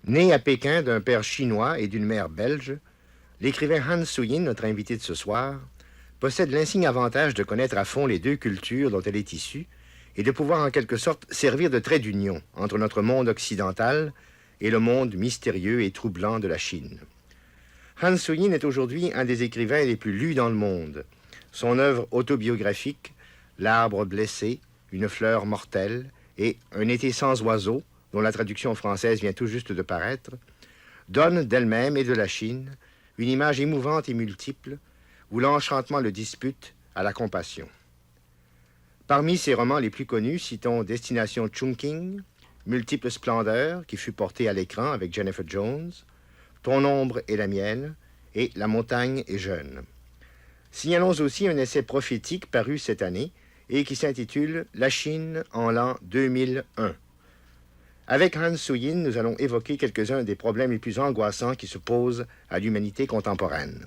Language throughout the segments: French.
Né à Pékin d'un père chinois et d'une mère belge, l'écrivain Han Suyin, notre invité de ce soir, possède l'insigne avantage de connaître à fond les deux cultures dont elle est issue et de pouvoir en quelque sorte servir de trait d'union entre notre monde occidental et le monde mystérieux et troublant de la Chine. Han Suyin est aujourd'hui un des écrivains les plus lus dans le monde. Son œuvre autobiographique, L'arbre blessé, Une fleur mortelle et Un été sans oiseaux, dont la traduction française vient tout juste de paraître, donne d'elle-même et de la Chine une image émouvante et multiple où l'enchantement le dispute à la compassion. Parmi ses romans les plus connus, citons Destination Chungking, Multiples splendeurs, qui fut porté à l'écran avec Jennifer Jones, Ton ombre et la mienne, et La montagne est jeune. Signalons aussi un essai prophétique paru cette année et qui s'intitule La Chine en l'an 2001. Avec Han Suyin, nous allons évoquer quelques-uns des problèmes les plus angoissants qui se posent à l'humanité contemporaine.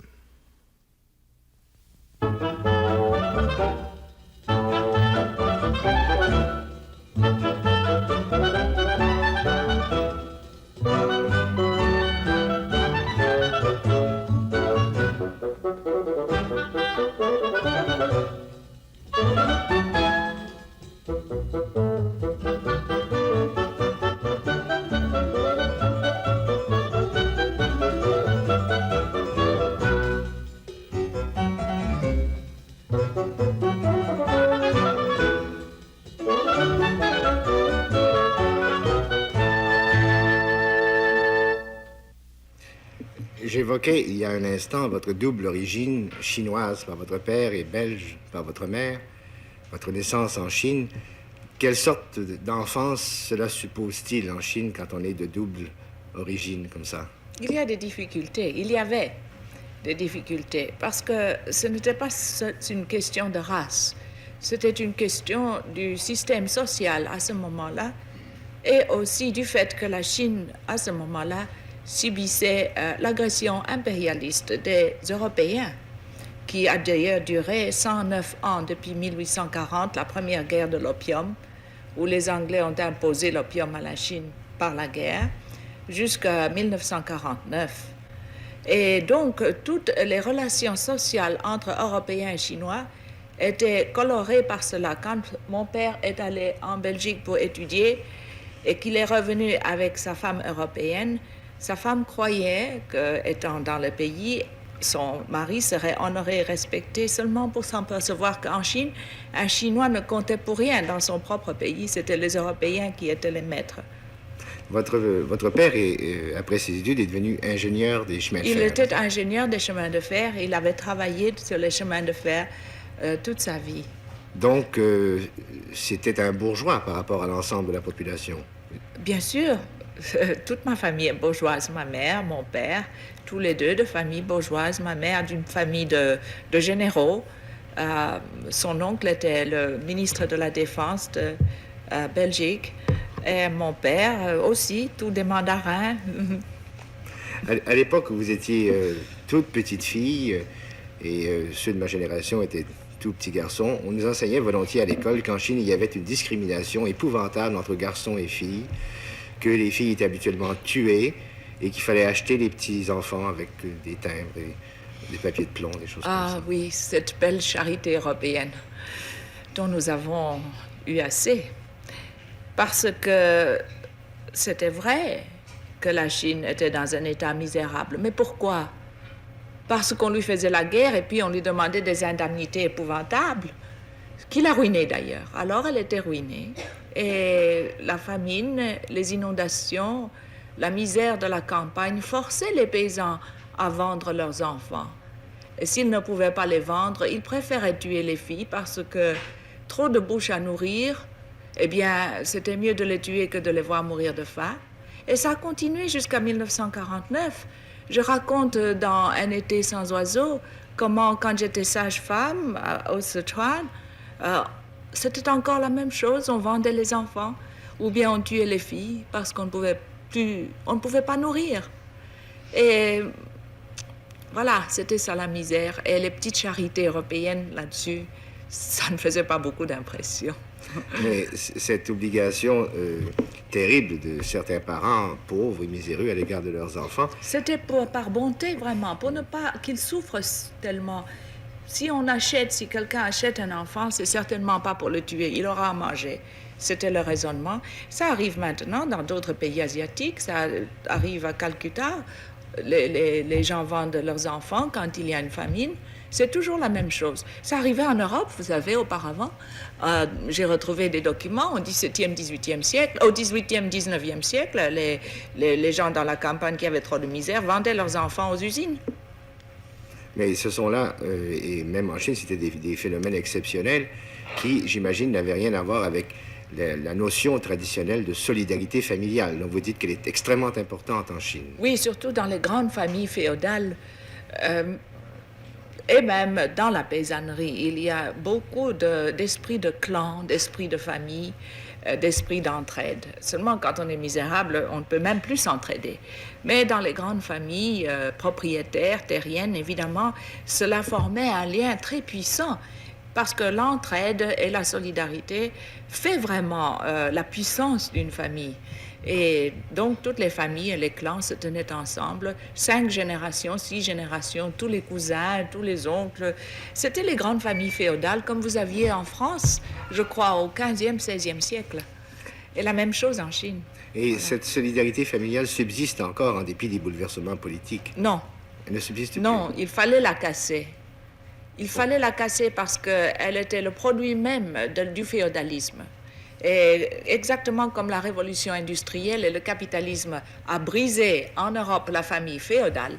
J'évoquais il y a un instant votre double origine chinoise par votre père et belge par votre mère, votre naissance en Chine. Quelle sorte d'enfance cela suppose-t-il en Chine quand on est de double origine comme ça? Il y a des difficultés, il y avait des difficultés, parce que ce n'était pas une question de race, c'était une question du système social à ce moment-là, et aussi du fait que la Chine, à ce moment-là, subissait l'agression impérialiste des Européens, qui a d'ailleurs duré 109 ans depuis 1840, la première guerre de l'opium, où les Anglais ont imposé l'opium à la Chine par la guerre, jusqu'à 1949. Et donc, toutes les relations sociales entre Européens et Chinois étaient colorées par cela. Quand mon père est allé en Belgique pour étudier et qu'il est revenu avec sa femme européenne, sa femme croyait qu'étant dans le pays, son mari serait honoré et respecté seulement pour s'apercevoir qu'en Chine, un Chinois ne comptait pour rien dans son propre pays. C'était les Européens qui étaient les maîtres. Votre père, après ses études, est devenu ingénieur des chemins de fer. Il était ingénieur des chemins de fer. Il avait travaillé sur les chemins de fer toute sa vie. Donc, c'était un bourgeois par rapport à l'ensemble de la population. Bien sûr. Toute ma famille est bourgeoise. Ma mère, mon père, tous les deux de famille bourgeoise. Ma mère d'une famille de généraux. Son oncle était le ministre de la Défense de Belgique. Et mon père aussi, tous des mandarins. À l'époque où vous étiez toute petite fille, et ceux de ma génération étaient tout petits garçons, on nous enseignait volontiers à l'école qu'en Chine, il y avait une discrimination épouvantable entre garçons et filles, que les filles étaient habituellement tuées et qu'il fallait acheter les petits-enfants avec des timbres et des papiers de plomb, des choses comme ça. Ah oui, cette belle charité européenne dont nous avons eu assez. Parce que c'était vrai que la Chine était dans un état misérable. Mais pourquoi? Parce qu'on lui faisait la guerre et puis on lui demandait des indemnités épouvantables, qui l'a ruinée d'ailleurs. Alors elle était ruinée. Et la famine, les inondations, la misère de la campagne forçaient les paysans à vendre leurs enfants. Et s'ils ne pouvaient pas les vendre, ils préféraient tuer les filles parce que trop de bouches à nourrir, eh bien, c'était mieux de les tuer que de les voir mourir de faim. Et ça a continué jusqu'à 1949. Je raconte dans Un été sans oiseaux comment, quand j'étais sage-femme au Sichuan, c'était encore la même chose. On vendait les enfants ou bien on tuait les filles parce qu'on ne pouvait pas nourrir. Et voilà, c'était ça la misère. Et les petites charités européennes là-dessus, ça ne faisait pas beaucoup d'impression. Mais cette obligation terrible de certains parents pauvres et miséreux à l'égard de leurs enfants. C'était par bonté, vraiment, pour ne pas qu'ils souffrent tellement. Si quelqu'un achète un enfant, c'est certainement pas pour le tuer, il aura à manger. C'était le raisonnement. Ça arrive maintenant dans d'autres pays asiatiques, ça arrive à Calcutta. Les gens vendent leurs enfants quand il y a une famine. C'est toujours la même chose. Ça arrivait en Europe, vous savez, auparavant. J'ai retrouvé des documents au XVIIe, XVIIIe siècle. Au XVIIIe, XIXe siècle, les gens dans la campagne qui avaient trop de misère vendaient leurs enfants aux usines. Mais ce sont là, et même en Chine, c'était des phénomènes exceptionnels qui, j'imagine, n'avaient rien à voir avec la notion traditionnelle de solidarité familiale. Donc vous dites qu'elle est extrêmement importante en Chine. Oui, surtout dans les grandes familles féodales. Et même dans la paysannerie, il y a beaucoup d'esprit de clan, d'esprit de famille, d'esprit d'entraide. Seulement, quand on est misérable, on ne peut même plus s'entraider. Mais dans les grandes familles propriétaires, terriennes, évidemment, cela formait un lien très puissant parce que l'entraide et la solidarité fait vraiment la puissance d'une famille. Et donc, toutes les familles et les clans se tenaient ensemble, 5 générations, 6 générations, tous les cousins, tous les oncles. C'était les grandes familles féodales, comme vous aviez en France, je crois, au 15e, 16e siècle. Et la même chose en Chine. Et voilà. Cette solidarité familiale subsiste encore en dépit des bouleversements politiques? Non. Elle ne subsiste plus? Non, il fallait la casser. Il fallait la casser parce qu'elle était le produit même du féodalisme. Et exactement comme la révolution industrielle et le capitalisme a brisé en Europe la famille féodale,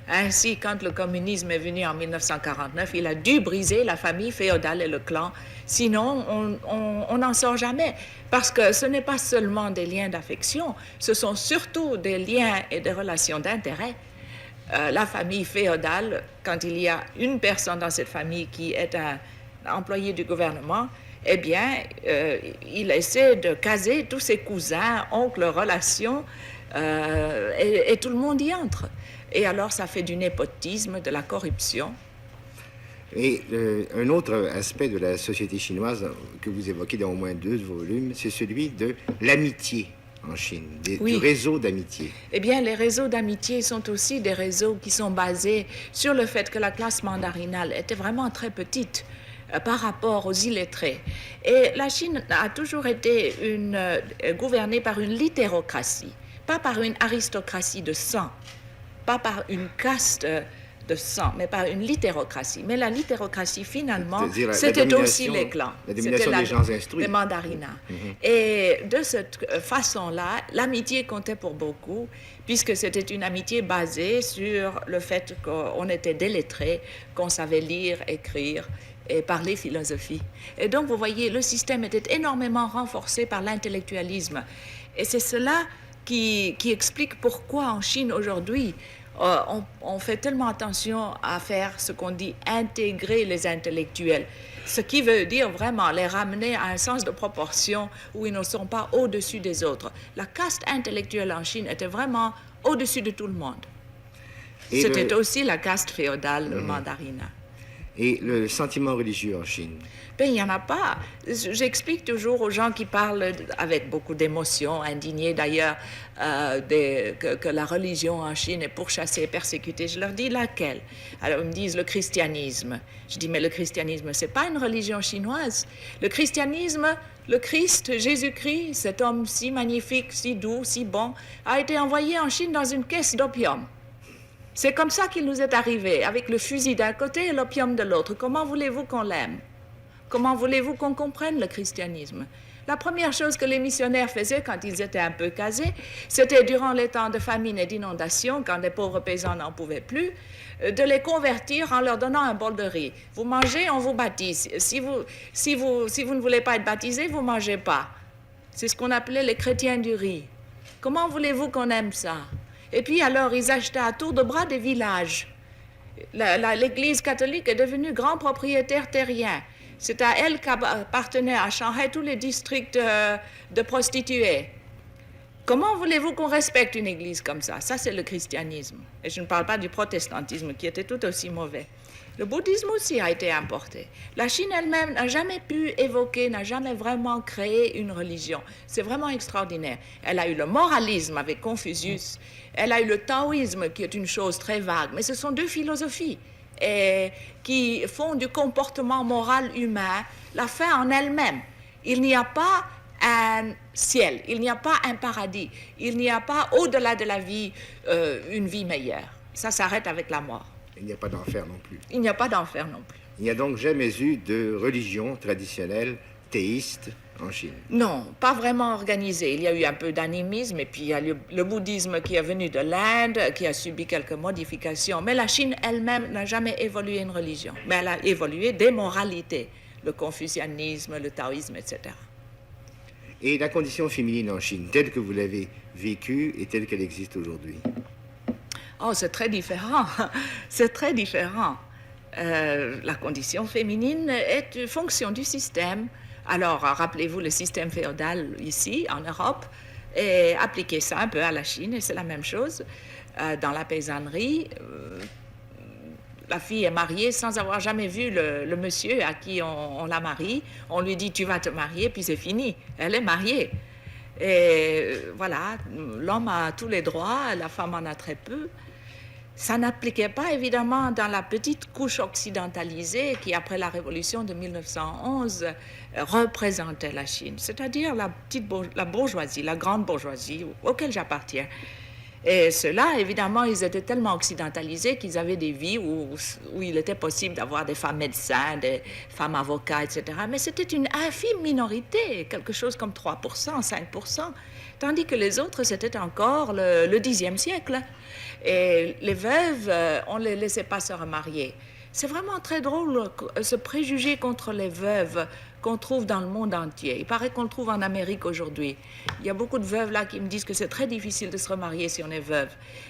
ainsi quand le communisme est venu en 1949, il a dû briser la famille féodale et le clan, sinon on n'en sort jamais. Parce que ce n'est pas seulement des liens d'affection, ce sont surtout des liens et des relations d'intérêt. La famille féodale, quand il y a une personne dans cette famille qui est un employé du gouvernement, eh bien, il essaie de caser tous ses cousins, oncles, relations, et tout le monde y entre. Et alors, ça fait du népotisme, de la corruption. Et un autre aspect de la société chinoise que vous évoquez dans au moins 2 volumes, c'est celui de l'amitié en Chine, oui. Du réseau d'amitié. Eh bien, les réseaux d'amitié sont aussi des réseaux qui sont basés sur le fait que la classe mandarinale était vraiment très petite par rapport aux illettrés. Et la Chine a toujours été gouvernée par une littérocratie, pas par une aristocratie de sang, pas par une caste de sang, mais par une littérocratie. Mais la littérocratie, finalement, c'était aussi les clans. La domination des gens instruits. Les mandarinats. Et de cette façon-là, l'amitié comptait pour beaucoup, puisque c'était une amitié basée sur le fait qu'on était délettrés, qu'on savait lire, écrire et parler philosophie. Et donc, vous voyez, le système était énormément renforcé par l'intellectualisme. Et c'est cela qui explique pourquoi en Chine aujourd'hui, on fait tellement attention à faire ce qu'on dit intégrer les intellectuels, ce qui veut dire vraiment les ramener à un sens de proportion où ils ne sont pas au-dessus des autres. La caste intellectuelle en Chine était vraiment au-dessus de tout le monde. C'était aussi la caste féodale mandarine. Et le sentiment religieux en Chine? Ben, il n'y en a pas. J'explique toujours aux gens qui parlent avec beaucoup d'émotion, indignés d'ailleurs, que la religion en Chine est pourchassée, persécutée. Je leur dis laquelle? Alors ils me disent le christianisme. Je dis mais le christianisme, c'est pas une religion chinoise. Le christianisme, le Christ, Jésus-Christ, cet homme si magnifique, si doux, si bon, a été envoyé en Chine dans une caisse d'opium. C'est comme ça qu'il nous est arrivé, avec le fusil d'un côté et l'opium de l'autre. Comment voulez-vous qu'on l'aime? Comment voulez-vous qu'on comprenne le christianisme? La première chose que les missionnaires faisaient quand ils étaient un peu casés, c'était durant les temps de famine et d'inondation, quand les pauvres paysans n'en pouvaient plus, de les convertir en leur donnant un bol de riz. Vous mangez, on vous baptise. Si vous ne voulez pas être baptisé, vous ne mangez pas. C'est ce qu'on appelait les chrétiens du riz. Comment voulez-vous qu'on aime ça? Et puis alors, ils achetaient à tour de bras des villages. L'Église catholique est devenue grand propriétaire terrien. C'est à elle qu'appartenaient à Shanghai tous les districts de prostituées. Comment voulez-vous qu'on respecte une église comme ça? Ça, c'est le christianisme. Et je ne parle pas du protestantisme, qui était tout aussi mauvais. Le bouddhisme aussi a été importé. La Chine elle-même n'a jamais pu évoquer, n'a jamais vraiment créé une religion. C'est vraiment extraordinaire. Elle a eu le moralisme avec Confucius, elle a eu le taoïsme qui est une chose très vague, mais ce sont deux philosophies qui font du comportement moral humain la fin en elle-même. Il n'y a pas un ciel, il n'y a pas un paradis, il n'y a pas au-delà de la vie une vie meilleure. Ça s'arrête avec la mort. Il n'y a pas d'enfer non plus. Il n'y a pas d'enfer non plus. Il n'y a donc jamais eu de religion traditionnelle théiste en Chine. Non, pas vraiment organisée. Il y a eu un peu d'animisme et puis il y a le bouddhisme qui est venu de l'Inde, qui a subi quelques modifications. Mais la Chine elle-même n'a jamais évolué une religion. Mais elle a évolué des moralités, le confucianisme, le taoïsme, etc. Et la condition féminine en Chine, telle que vous l'avez vécue et telle qu'elle existe aujourd'hui? Oh, c'est très différent. C'est très différent. La condition féminine est une fonction du système. Alors, rappelez-vous le système féodal ici, en Europe, et appliquez ça un peu à la Chine, et c'est la même chose. Dans la paysannerie, la fille est mariée sans avoir jamais vu le monsieur à qui on la marie. On lui dit, tu vas te marier, puis c'est fini. Elle est mariée. Et voilà, l'homme a tous les droits, la femme en a très peu. Ça n'appliquait pas évidemment dans la petite couche occidentalisée qui, après la révolution de 1911, représentait la Chine, c'est-à-dire la bourgeoisie, la grande bourgeoisie auquel j'appartiens. Et ceux-là, évidemment, ils étaient tellement occidentalisés qu'ils avaient des vies où il était possible d'avoir des femmes médecins, des femmes avocats, etc. Mais c'était une infime minorité, quelque chose comme 3%, 5%, tandis que les autres, c'était encore le Xe siècle. Et les veuves, on ne les laissait pas se remarier. C'est vraiment très drôle, ce préjugé contre les veuves qu'on trouve dans le monde entier. Il paraît qu'on le trouve en Amérique aujourd'hui. Il y a beaucoup de veuves là qui me disent que c'est très difficile de se remarier si on est veuve.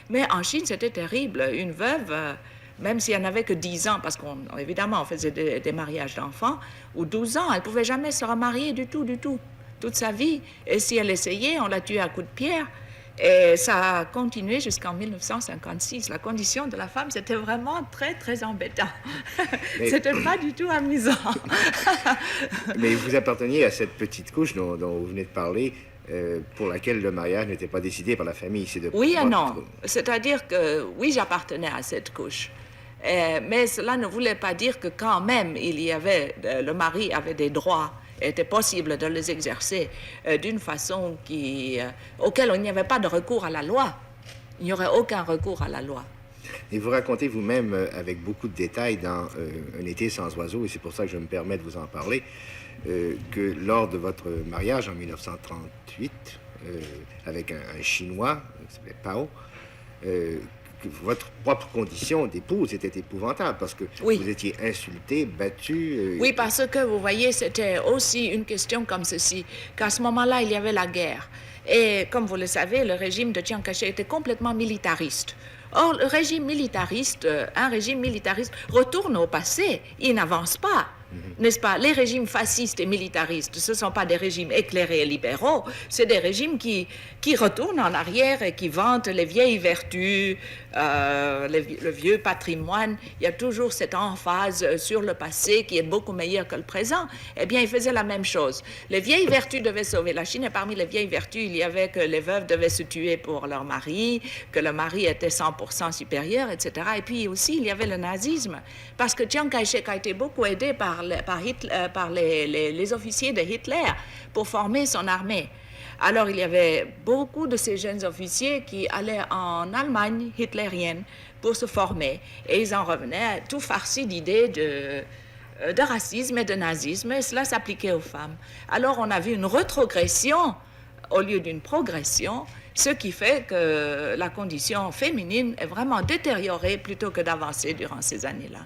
Mais en Chine, c'était terrible. Une veuve, même si elle n'avait que 10 ans, parce qu'évidemment, on faisait des mariages d'enfants, ou 12 ans, elle ne pouvait jamais se remarier du tout, toute sa vie. Et si elle essayait, on la tuait à coups de pierre. Et ça a continué jusqu'en 1956. La condition de la femme, c'était vraiment très, très embêtant. C'était pas du tout amusant. Mais vous apparteniez à cette petite couche dont vous venez de parler, pour laquelle le mariage n'était pas décidé par la famille. Oui et non. C'est-à-dire que, oui, j'appartenais à cette couche. Mais cela ne voulait pas dire que quand même, le mari avait des droits. Était possible de les exercer d'une façon auquel il n'y avait pas de recours à la loi. Il n'y aurait aucun recours à la loi. Et vous racontez vous-même avec beaucoup de détails dans Un été sans oiseaux, et c'est pour ça que je me permets de vous en parler, que lors de votre mariage en 1938, avec un Chinois, qui s'appelait Pao, que votre propre condition d'épouse était épouvantable parce que oui. Vous étiez insulté, battu. Oui, parce que, vous voyez, c'était aussi une question comme ceci, qu'à ce moment-là, il y avait la guerre. Et comme vous le savez, le régime de Chiang Kai-shek était complètement militariste. Or, un régime militariste retourne au passé, il n'avance pas. N'est-ce pas? Les régimes fascistes et militaristes, ce ne sont pas des régimes éclairés et libéraux, c'est des régimes qui retournent en arrière et qui vantent les vieilles vertus, le vieux patrimoine. Il y a toujours cette emphase sur le passé qui est beaucoup meilleur que le présent. Eh bien, ils faisaient la même chose. Les vieilles vertus devaient sauver la Chine, et parmi les vieilles vertus, il y avait que les veuves devaient se tuer pour leur mari, que le mari était 100% supérieur, etc. Et puis aussi, il y avait le nazisme, parce que Chiang Kai-shek a été beaucoup aidé par les officiers de Hitler pour former son armée. Alors, il y avait beaucoup de ces jeunes officiers qui allaient en Allemagne hitlérienne pour se former. Et ils en revenaient tout farcis d'idées de racisme et de nazisme, et cela s'appliquait aux femmes. Alors, on a vu une rétrogression au lieu d'une progression, ce qui fait que la condition féminine est vraiment détériorée plutôt que d'avancer durant ces années-là.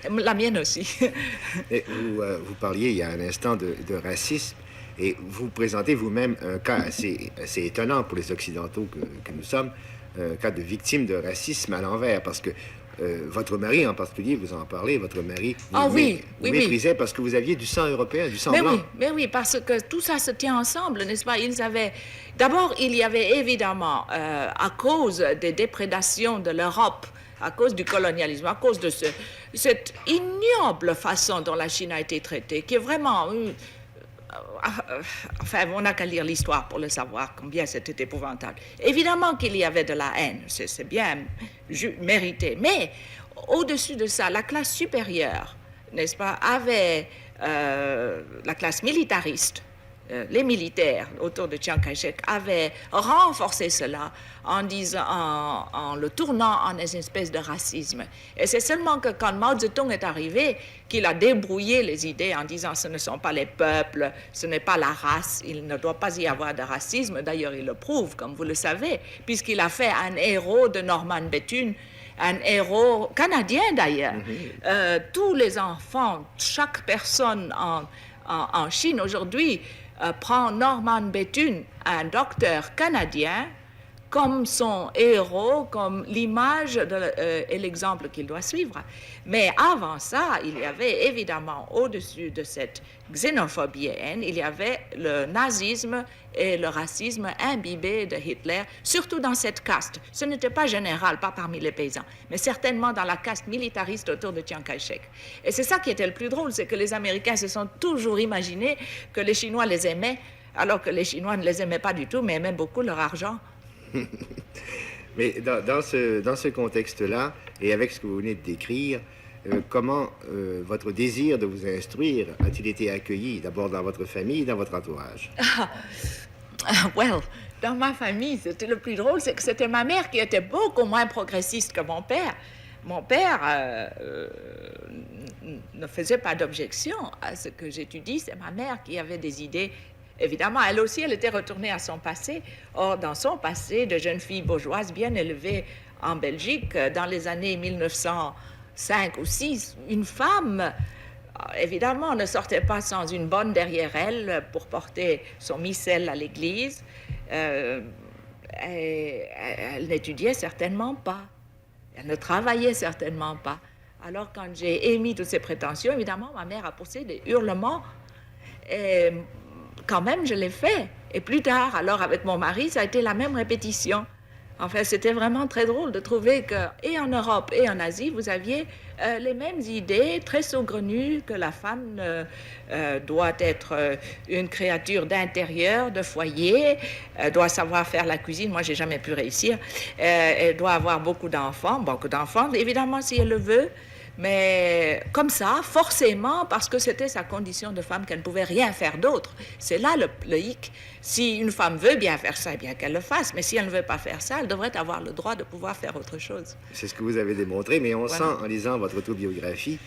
La mienne aussi. Et vous parliez il y a un instant de racisme, et vous présentez vous-même un cas assez étonnant pour les Occidentaux que nous sommes, un cas de victime de racisme à l'envers, parce que votre mari en particulier, vous en parlez, votre mari vous méprisait parce que vous aviez du sang européen, du sang blanc. Mais oui, parce que tout ça se tient ensemble, n'est-ce pas? D'abord, il y avait évidemment, à cause des déprédations de l'Europe, à cause du colonialisme, à cause de cette ignoble façon dont la Chine a été traitée, qui est vraiment... enfin, on n'a qu'à lire l'histoire pour le savoir, combien c'était épouvantable. Évidemment qu'il y avait de la haine, c'est bien mérité, mais au-dessus de ça, la classe supérieure, n'est-ce pas, avait la classe militariste, les militaires autour de Chiang Kai-shek avaient renforcé cela en le tournant en une espèce de racisme. Et c'est seulement que quand Mao Zedong est arrivé qu'il a débrouillé les idées en disant ce ne sont pas les peuples, ce n'est pas la race, il ne doit pas y avoir de racisme. D'ailleurs, il le prouve, comme vous le savez, puisqu'il a fait un héros de Norman Bethune, un héros canadien d'ailleurs. Tous les enfants, chaque personne en Chine aujourd'hui prend Norman Bethune, un docteur canadien, comme son héros, comme l'image et l'exemple qu'il doit suivre. Mais avant ça, il y avait évidemment, au-dessus de cette xénophobie et haine, il y avait le nazisme et le racisme imbibé de Hitler, surtout dans cette caste. Ce n'était pas général, pas parmi les paysans, mais certainement dans la caste militariste autour de Chiang Kai-shek. Et c'est ça qui était le plus drôle, c'est que les Américains se sont toujours imaginés que les Chinois les aimaient, alors que les Chinois ne les aimaient pas du tout, mais aimaient beaucoup leur argent. Mais dans ce contexte-là, et avec ce que vous venez de décrire, comment votre désir de vous instruire a-t-il été accueilli, d'abord dans votre famille, dans votre entourage? Well, dans ma famille, c'était le plus drôle, c'est que c'était ma mère qui était beaucoup moins progressiste que mon père. Mon père ne faisait pas d'objection à ce que j'étudie. C'est ma mère qui avait des idées. Évidemment, elle aussi, elle était retournée à son passé. Or, dans son passé de jeune fille bourgeoise bien élevée en Belgique, dans les années 1905 ou 6, une femme, évidemment, ne sortait pas sans une bonne derrière elle pour porter son missel à l'église. Elle n'étudiait certainement pas. Elle ne travaillait certainement pas. Alors, quand j'ai émis toutes ces prétentions, évidemment, ma mère a poussé des hurlements. Et quand même, je l'ai fait. Et plus tard, alors avec mon mari, ça a été la même répétition. Enfin, c'était vraiment très drôle de trouver que, et en Europe et en Asie, vous aviez les mêmes idées très saugrenues, que la femme doit être une créature d'intérieur, de foyer, doit savoir faire la cuisine. Moi, j'ai jamais pu réussir. Elle doit avoir beaucoup d'enfants, évidemment, si elle le veut. Mais comme ça, forcément, parce que c'était sa condition de femme, qu'elle ne pouvait rien faire d'autre. C'est là le hic. Si une femme veut bien faire ça, eh bien qu'elle le fasse. Mais si elle ne veut pas faire ça, elle devrait avoir le droit de pouvoir faire autre chose. C'est ce que vous avez démontré, mais on sent, en lisant votre autobiographie,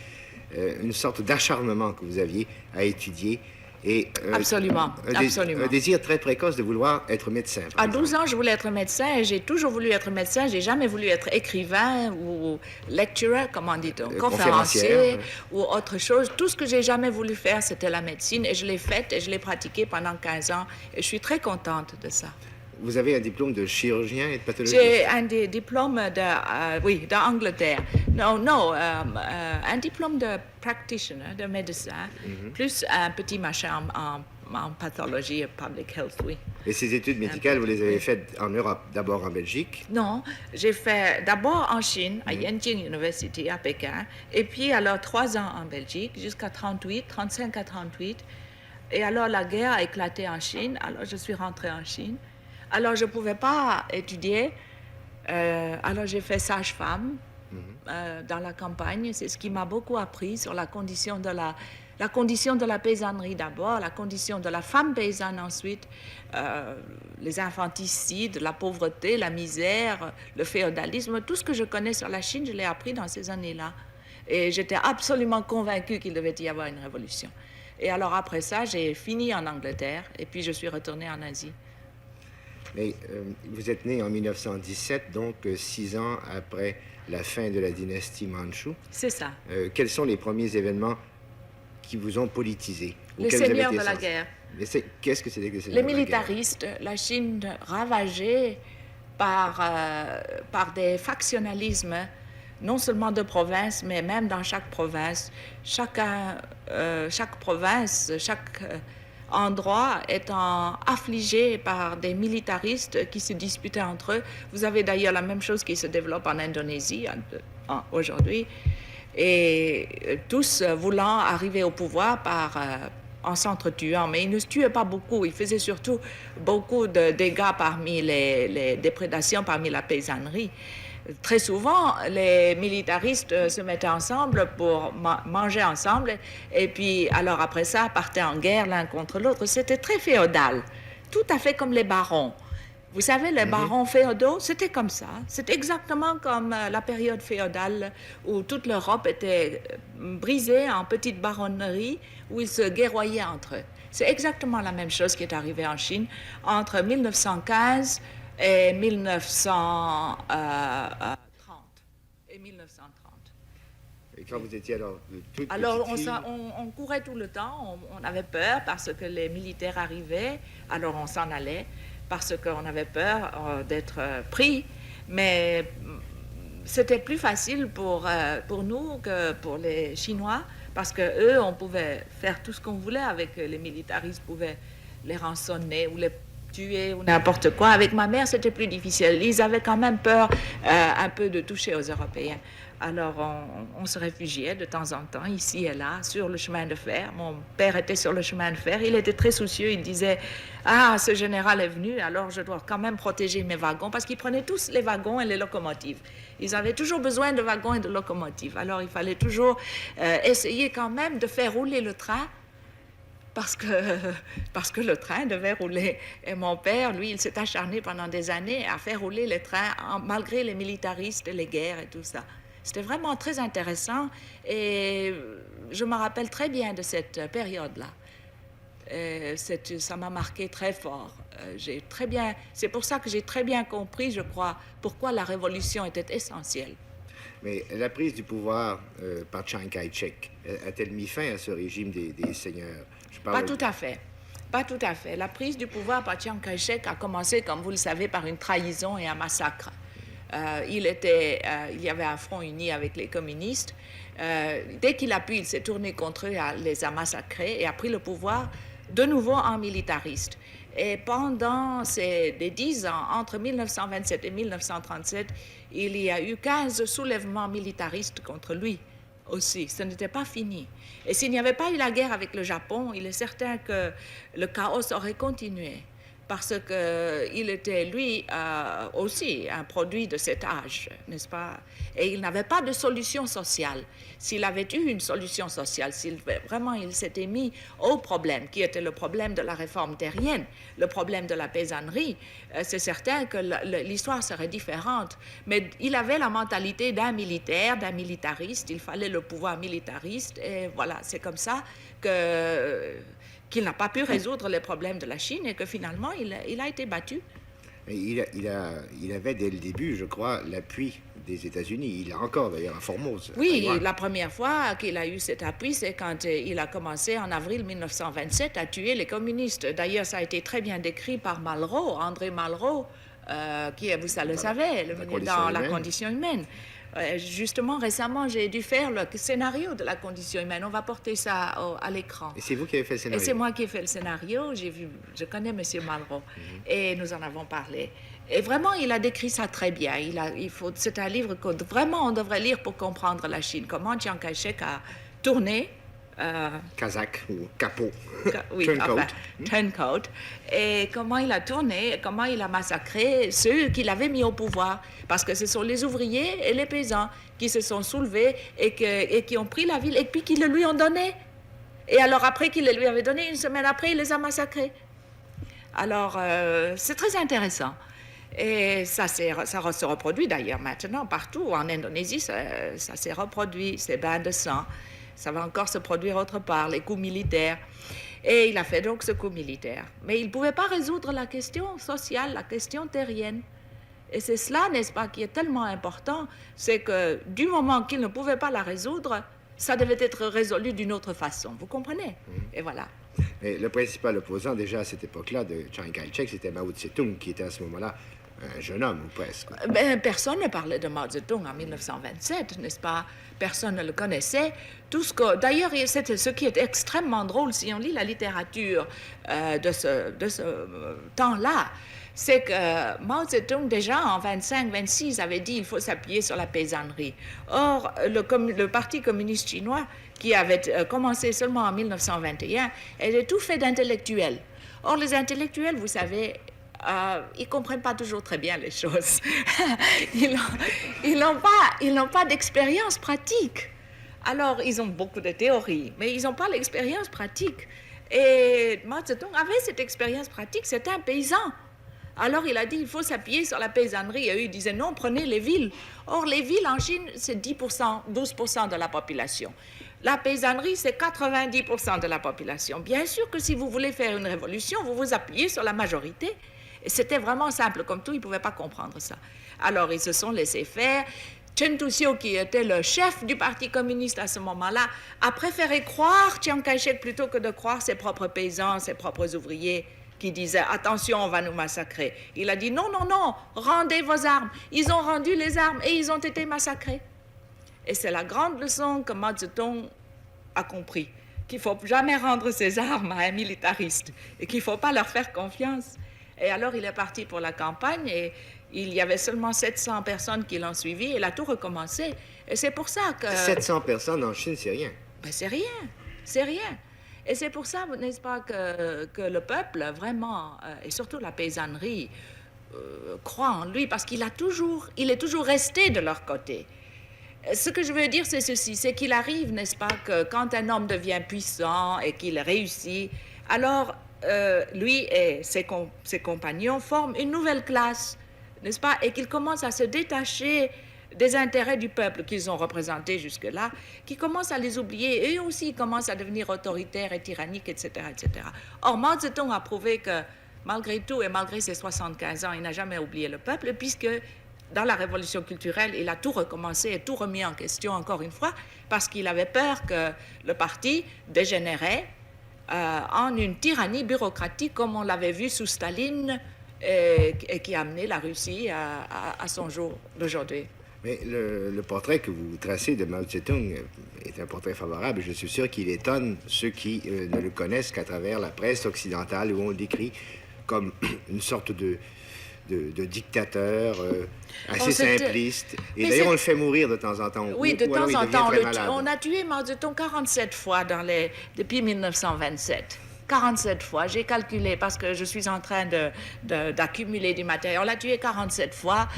une sorte d'acharnement que vous aviez à étudier. Et, absolument. Un désir très précoce de vouloir être médecin. À 12 ans, je voulais être médecin et j'ai toujours voulu être médecin. J'ai jamais voulu être écrivain ou lecturer, comment dit-on, conférencier ou autre chose. Tout ce que j'ai jamais voulu faire, c'était la médecine et je l'ai faite et je l'ai pratiquée pendant 15 ans et je suis très contente de ça. Vous avez un diplôme de chirurgien et de pathologiste? J'ai un diplôme d'Angleterre. Un diplôme de practitioner, de médecin, plus un petit machin en pathologie et public health, oui. Et ces études médicales, vous les avez faites en Europe, d'abord en Belgique? Non, j'ai fait d'abord en Chine, à Yenching University, à Pékin, et puis alors 3 ans en Belgique, jusqu'à 35 à 38. Et alors la guerre a éclaté en Chine, alors je suis rentrée en Chine. Alors, je ne pouvais pas étudier. Alors, j'ai fait sage-femme dans la campagne. C'est ce qui m'a beaucoup appris sur la condition de la paysannerie d'abord, la condition de la femme paysanne ensuite, les infanticides, la pauvreté, la misère, le féodalisme. Tout ce que je connais sur la Chine, je l'ai appris dans ces années-là. Et j'étais absolument convaincue qu'il devait y avoir une révolution. Et alors, après ça, j'ai fini en Angleterre et puis je suis retournée en Asie. Mais vous êtes né en 1917, donc 6 ans après la fin de la dynastie Mandchoue. C'est ça. Quels sont les premiers événements qui vous ont politisé? Les seigneurs de la guerre. Qu'est-ce que c'était que les seigneurs de la guerre? Les militaristes, la Chine ravagée par des factionnalismes, non seulement de province, mais même dans chaque province. Chaque province, chaque endroit étant affligé par des militaristes qui se disputaient entre eux. Vous avez d'ailleurs la même chose qui se développe en Indonésie aujourd'hui, et tous voulant arriver au pouvoir en s'entretuant. Mais ils ne se tuaient pas beaucoup, ils faisaient surtout beaucoup de dégâts parmi les déprédations, parmi la paysannerie. Très souvent, les militaristes se mettaient ensemble pour manger ensemble, et puis alors après ça, partaient en guerre l'un contre l'autre. C'était très féodal, tout à fait comme les barons. Vous savez, les barons féodaux, c'était comme ça. C'est exactement comme la période féodale où toute l'Europe était brisée en petites baronneries où ils se guerroyaient entre eux. C'est exactement la même chose qui est arrivée en Chine entre 1915 et 1930. Et 1930. Et quand vous étiez alors toute Alors, petite fille... on courait tout le temps, on avait peur parce que les militaires arrivaient, alors on s'en allait, parce qu'on avait peur d'être pris, mais c'était plus facile pour nous que pour les Chinois, parce qu'eux, on pouvait faire tout ce qu'on voulait avec les militaristes, pouvaient les rançonner ou les tuer ou n'importe quoi. Avec ma mère, c'était plus difficile. Ils avaient quand même peur un peu de toucher aux Européens. Alors, on se réfugiait de temps en temps, ici et là, sur le chemin de fer. Mon père était sur le chemin de fer. Il était très soucieux. Il disait, « Ah, ce général est venu, alors je dois quand même protéger mes wagons. » Parce qu'ils prenaient tous les wagons et les locomotives. Ils avaient toujours besoin de wagons et de locomotives. Alors, il fallait toujours essayer quand même de faire rouler le train, parce que le train devait rouler. Et mon père, lui, il s'est acharné pendant des années à faire rouler les trains, malgré les militaristes et les guerres et tout ça. C'était vraiment très intéressant et je me rappelle très bien de cette période-là. Ça m'a marqué très fort. C'est pour ça que j'ai très bien compris, je crois, pourquoi la révolution était essentielle. Mais la prise du pouvoir par Chiang Kai-shek a-t-elle mis fin à ce régime des seigneurs? Pas tout à fait. Pas tout à fait. La prise du pouvoir par Chiang Kai-shek a commencé, comme vous le savez, par une trahison et un massacre. Il y avait un front uni avec les communistes. Dès qu'il a pu, il s'est tourné contre eux, les a massacrés et a pris le pouvoir de nouveau en militariste. Et pendant des 10 ans, entre 1927 et 1937, il y a eu 15 soulèvements militaristes contre lui aussi. Ce n'était pas fini. Et s'il n'y avait pas eu la guerre avec le Japon, il est certain que le chaos aurait continué. Parce qu'il était, lui, aussi un produit de cet âge, n'est-ce pas? Et il n'avait pas de solution sociale. S'il avait eu une solution sociale, s'il vraiment il s'était mis au problème, qui était le problème de la réforme terrienne, le problème de la paysannerie, c'est certain que l'histoire serait différente. Mais il avait la mentalité d'un militaire, d'un militariste, il fallait le pouvoir militariste, et voilà, c'est comme ça qu'il n'a pas pu résoudre les problèmes de la Chine et que finalement, il a été battu. Mais il avait dès le début, je crois, l'appui des États-Unis. Il a encore d'ailleurs à Formose. Oui, la première fois qu'il a eu cet appui, c'est quand il a commencé en avril 1927 à tuer les communistes. D'ailleurs, ça a été très bien décrit par Malraux, André Malraux, qui est, vous le savez, dans La condition humaine. Justement, récemment, j'ai dû faire le scénario de La condition humaine. On va porter ça à l'écran. Et c'est vous qui avez fait le scénario? Et c'est moi qui ai fait le scénario. Je connais M. Malraux. Et nous en avons parlé. Et vraiment, il a décrit ça très bien. C'est un livre que vraiment on devrait lire pour comprendre la Chine. Comment Chiang Kai-shek a tourné. Kazakh ou capot. Oui, turncoat. Et comment il a tourné, comment il a massacré ceux qu'il avait mis au pouvoir. Parce que ce sont les ouvriers et les paysans qui se sont soulevés et qui ont pris la ville et puis qui le lui ont donné. Et alors après qu'il le lui avait donné, une semaine après, il les a massacrés. Alors, c'est très intéressant. Et ça se reproduit d'ailleurs maintenant partout. En Indonésie, ça s'est reproduit, ces bains de sang. Ça va encore se produire autre part, les coups militaires. Et il a fait donc ce coup militaire. Mais il ne pouvait pas résoudre la question sociale, la question terrienne. Et c'est cela, n'est-ce pas, qui est tellement important, c'est que du moment qu'il ne pouvait pas la résoudre, ça devait être résolu d'une autre façon. Vous comprenez? Et voilà. Mais le principal opposant déjà à cette époque-là de Chiang Kai-shek, c'était Mao Tse-tung, qui était à ce moment-là Un jeune homme, ou presque. Ben, personne ne parlait de Mao Zedong en 1927, n'est-ce pas? Personne ne le connaissait. D'ailleurs, c'est ce qui est extrêmement drôle si on lit la littérature de ce temps-là, c'est que Mao Zedong, déjà en 25-26, avait dit qu'il faut s'appuyer sur la paysannerie. Or, le Parti communiste chinois, qui avait commencé seulement en 1921, était tout fait d'intellectuels. Or, les intellectuels, vous savez, ils ne comprennent pas toujours très bien les choses. Ils n'ont pas d'expérience pratique. Alors, ils ont beaucoup de théories, mais ils n'ont pas l'expérience pratique. Et Mao Zedong avait cette expérience pratique, c'était un paysan. Alors, il a dit, il faut s'appuyer sur la paysannerie. Et eux, ils disaient, non, prenez les villes. Or, les villes en Chine, c'est 10%, 12% de la population. La paysannerie, c'est 90% de la population. Bien sûr que si vous voulez faire une révolution, vous vous appuyez sur la majorité. Et c'était vraiment simple, comme tout, ils ne pouvaient pas comprendre ça. Alors, ils se sont laissés faire. Chen Tuxiu, qui était le chef du Parti communiste à ce moment-là, a préféré croire Chiang Kai-shek plutôt que de croire ses propres paysans, ses propres ouvriers, qui disaient « Attention, on va nous massacrer ». Il a dit « Non, non, non, rendez vos armes ». Ils ont rendu les armes et ils ont été massacrés. Et c'est la grande leçon que Mao Zedong a compris, qu'il ne faut jamais rendre ses armes à un militariste et qu'il ne faut pas leur faire confiance. Et alors, il est parti pour la campagne et il y avait seulement 700 personnes qui l'ont suivi et il a tout recommencé. Et c'est pour ça que... 700 personnes en Chine, c'est rien. Ben, c'est rien, c'est rien. Et c'est pour ça, n'est-ce pas, que le peuple, vraiment, et surtout la paysannerie, croit en lui, parce il est toujours resté de leur côté. Ce que je veux dire, c'est ceci, c'est qu'il arrive, n'est-ce pas, que quand un homme devient puissant et qu'il réussit, alors lui et ses compagnons forment une nouvelle classe, n'est-ce pas, et qu'ils commencent à se détacher des intérêts du peuple qu'ils ont représentés jusque-là, qui commencent à les oublier, et eux aussi commencent à devenir autoritaires et tyranniques, etc., etc. Or, Mao Zedong a prouvé que, malgré tout, et malgré ses 75 ans, il n'a jamais oublié le peuple, puisque dans la révolution culturelle, il a tout recommencé et tout remis en question encore une fois, parce qu'il avait peur que le parti dégénérait en une tyrannie bureaucratique, comme on l'avait vu sous Staline, et qui a amené la Russie à son jour d'aujourd'hui. Mais le portrait que vous tracez de Mao Zedong est un portrait favorable. Je suis sûr qu'il étonne ceux qui ne le connaissent qu'à travers la presse occidentale, où on le décrit comme une sorte de dictateur assez simpliste. Et d'ailleurs, on le fait mourir de temps en temps. Oui, de temps en temps. On a tué Mao Zedong 47 fois depuis 1927. 47 fois, j'ai calculé parce que je suis en train d'accumuler du matériel. On l'a tué 47 fois.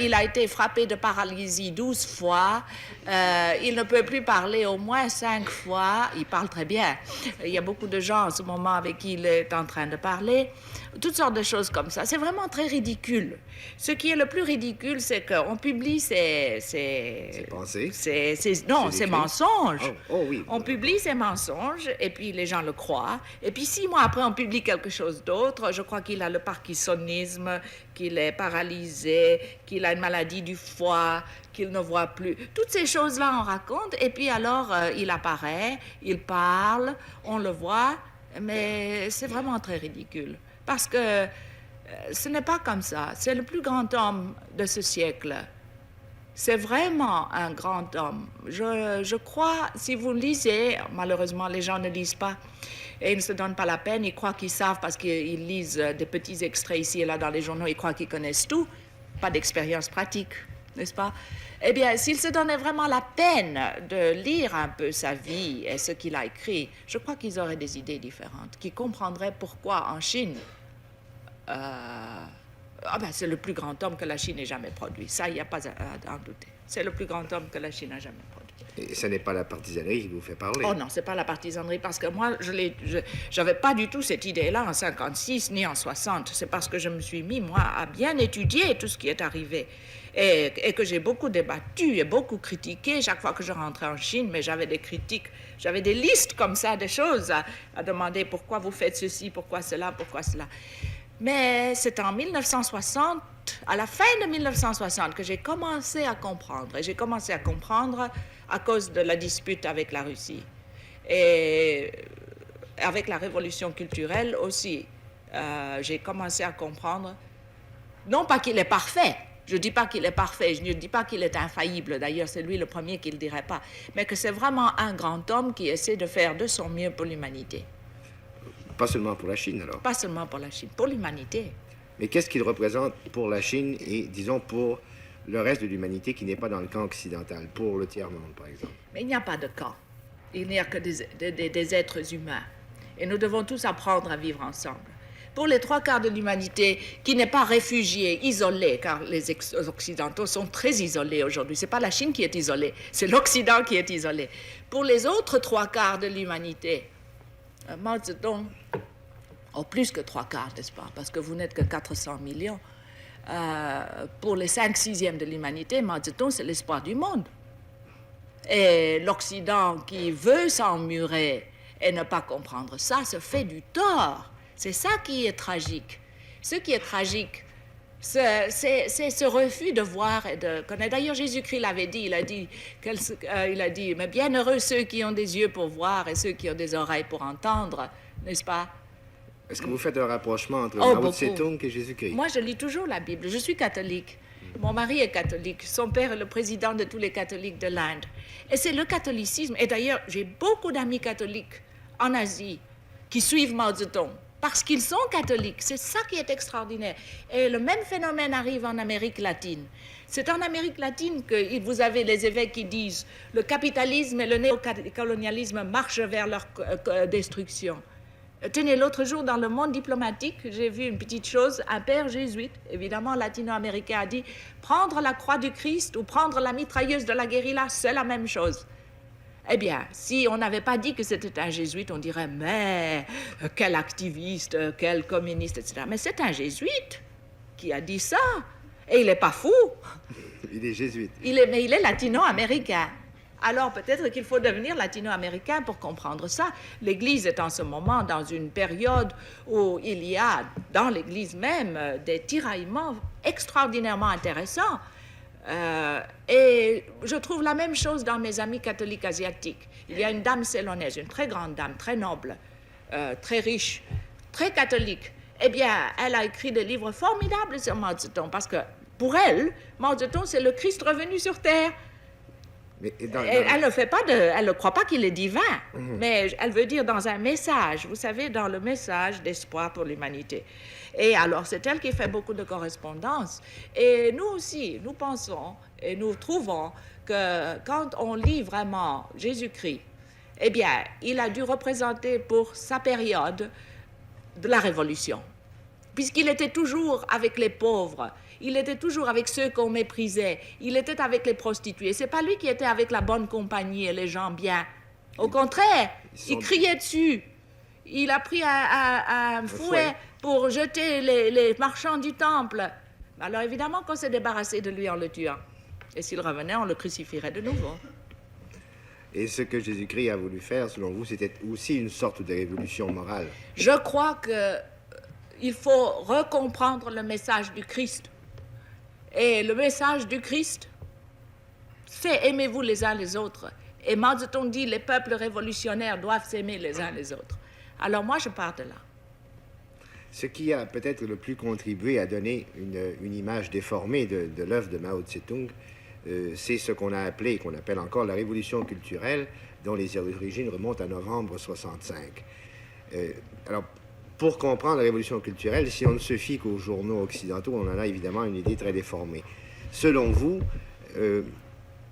Il a été frappé de paralysie 12 fois. Il ne peut plus parler au moins 5 fois. Il parle très bien. Il y a beaucoup de gens en ce moment avec qui il est en train de parler. Toutes sortes de choses comme ça. C'est vraiment très ridicule. Ce qui est le plus ridicule, c'est qu'on publie ses pensées. Ses mensonges. Oh, oui. On publie ses mensonges et puis les gens le croient. Et puis 6 mois après, on publie quelque chose d'autre. Je crois qu'il a le parkinsonisme, qu'il est paralysé, qu'il a une maladie du foie, qu'il ne voit plus. Toutes ces choses-là, on raconte. Et puis alors, il apparaît, il parle, on le voit. Mais c'est vraiment très ridicule. Parce que ce n'est pas comme ça. C'est le plus grand homme de ce siècle. C'est vraiment un grand homme. Je crois, si vous lisez, malheureusement, les gens ne lisent pas et ils ne se donnent pas la peine. Ils croient qu'ils savent parce qu'ils lisent des petits extraits ici et là dans les journaux. Ils croient qu'ils connaissent tout. Pas d'expérience pratique, n'est-ce pas? Eh bien, s'ils se donnaient vraiment la peine de lire un peu sa vie et ce qu'il a écrit, je crois qu'ils auraient des idées différentes, qu'ils comprendraient pourquoi en Chine, c'est le plus grand homme que la Chine ait jamais produit. Ça, il n'y a pas à en douter. C'est le plus grand homme que la Chine a jamais produit. Et ce n'est pas la partisanerie qui vous fait parler. Oh non, ce n'est pas la partisanerie, parce que moi, je n'avais pas du tout cette idée-là en 56 ni en 60. C'est parce que je me suis mis, moi, à bien étudier tout ce qui est arrivé. Et que j'ai beaucoup débattu et beaucoup critiqué chaque fois que je rentrais en Chine, mais j'avais des critiques, j'avais des listes comme ça, des choses à demander pourquoi vous faites ceci, pourquoi cela, pourquoi cela. Mais c'est en 1960, à la fin de 1960, que j'ai commencé à comprendre. Et j'ai commencé à comprendre à cause de la dispute avec la Russie. Et avec la révolution culturelle aussi, j'ai commencé à comprendre Non pas qu'il est parfait, je ne dis pas qu'il est parfait, je ne dis pas qu'il est infaillible, d'ailleurs c'est lui le premier qui ne le dirait pas, mais que c'est vraiment un grand homme qui essaie de faire de son mieux pour l'humanité. Pas seulement pour la Chine, alors. Pas seulement pour la Chine, pour l'humanité. Mais qu'est-ce qu'il représente pour la Chine et, disons, pour le reste de l'humanité qui n'est pas dans le camp occidental, pour le tiers-monde, par exemple? Mais il n'y a pas de camp. Il n'y a que des êtres humains. Et nous devons tous apprendre à vivre ensemble. Pour les trois quarts de l'humanité qui n'est pas réfugiée, isolée, car les Occidentaux sont très isolés aujourd'hui. Ce n'est pas la Chine qui est isolée, c'est l'Occident qui est isolé. Pour les autres trois quarts de l'humanité, Mao Zedong, plus que trois quarts, n'est-ce pas? Parce que vous n'êtes que 400 millions. Pour les 5/6 de l'humanité, Mao Zedong, c'est l'espoir du monde. Et l'Occident qui veut s'emmurer et ne pas comprendre ça, se fait du tort. C'est ça qui est tragique. Ce qui est tragique, c'est ce refus de voir et de connaître. D'ailleurs, Jésus-Christ l'avait dit, il a dit, mais bienheureux ceux qui ont des yeux pour voir et ceux qui ont des oreilles pour entendre, n'est-ce pas? Est-ce que vous faites un rapprochement entre Mao Tse-tung et Jésus-Christ? Moi, je lis toujours la Bible. Je suis catholique. Mon mari est catholique. Son père est le président de tous les catholiques de l'Inde. Et c'est le catholicisme. Et d'ailleurs, j'ai beaucoup d'amis catholiques en Asie qui suivent Mao Zedong parce qu'ils sont catholiques. C'est ça qui est extraordinaire. Et le même phénomène arrive en Amérique latine. C'est en Amérique latine que vous avez les évêques qui disent le capitalisme et le néocolonialisme marchent vers leur destruction. Tenez, l'autre jour, dans le monde diplomatique, j'ai vu une petite chose. Un père jésuite, évidemment latino-américain, a dit « Prendre la croix du Christ ou prendre la mitrailleuse de la guérilla, c'est la même chose. » Eh bien, si on n'avait pas dit que c'était un jésuite, on dirait « Mais quel activiste, quel communiste, etc. » Mais c'est un jésuite qui a dit ça. Et il n'est pas fou. Il est jésuite. Mais il est latino-américain. Alors peut-être qu'il faut devenir latino-américain pour comprendre ça. L'Église est en ce moment dans une période où il y a, dans l'Église même, des tiraillements extraordinairement intéressants. Et je trouve la même chose dans mes amis catholiques asiatiques. Il y a une dame célonaise, une très grande dame, très noble, très riche, très catholique. Eh bien, elle a écrit des livres formidables sur Mao Zedong, parce que pour elle, Mao Zedong, c'est le Christ revenu sur Terre. Mais elle ne croit pas qu'il est divin, mais elle veut dire dans un message, vous savez, dans le message d'espoir pour l'humanité. Et alors, c'est elle qui fait beaucoup de correspondances. Et nous aussi, nous pensons et nous trouvons que quand on lit vraiment Jésus-Christ, eh bien, il a dû représenter pour sa période de la Révolution, puisqu'il était toujours avec les pauvres. Il était toujours avec ceux qu'on méprisait. Il était avec les prostituées. C'est pas lui qui était avec la bonne compagnie et les gens bien. Au contraire, il criait dessus. Il a pris un fouet pour jeter les marchands du temple. Alors évidemment qu'on s'est débarrassé de lui en le tuant. Et s'il revenait, on le crucifierait de nouveau. Et ce que Jésus-Christ a voulu faire, selon vous, c'était aussi une sorte de révolution morale? Je crois qu'il faut recomprendre le message du Christ. Et le message du Christ, c'est aimez-vous les uns les autres. Et Mao Zedong dit les peuples révolutionnaires doivent s'aimer les uns les autres. Alors moi, je pars de là. Ce qui a peut-être le plus contribué à donner une image déformée de l'œuvre de Mao Tse-tung, c'est ce qu'on a appelé, qu'on appelle encore la révolution culturelle, dont les origines remontent à novembre 65. Alors, pour comprendre la révolution culturelle, si on ne se fie qu'aux journaux occidentaux, on en a évidemment une idée très déformée. Selon vous,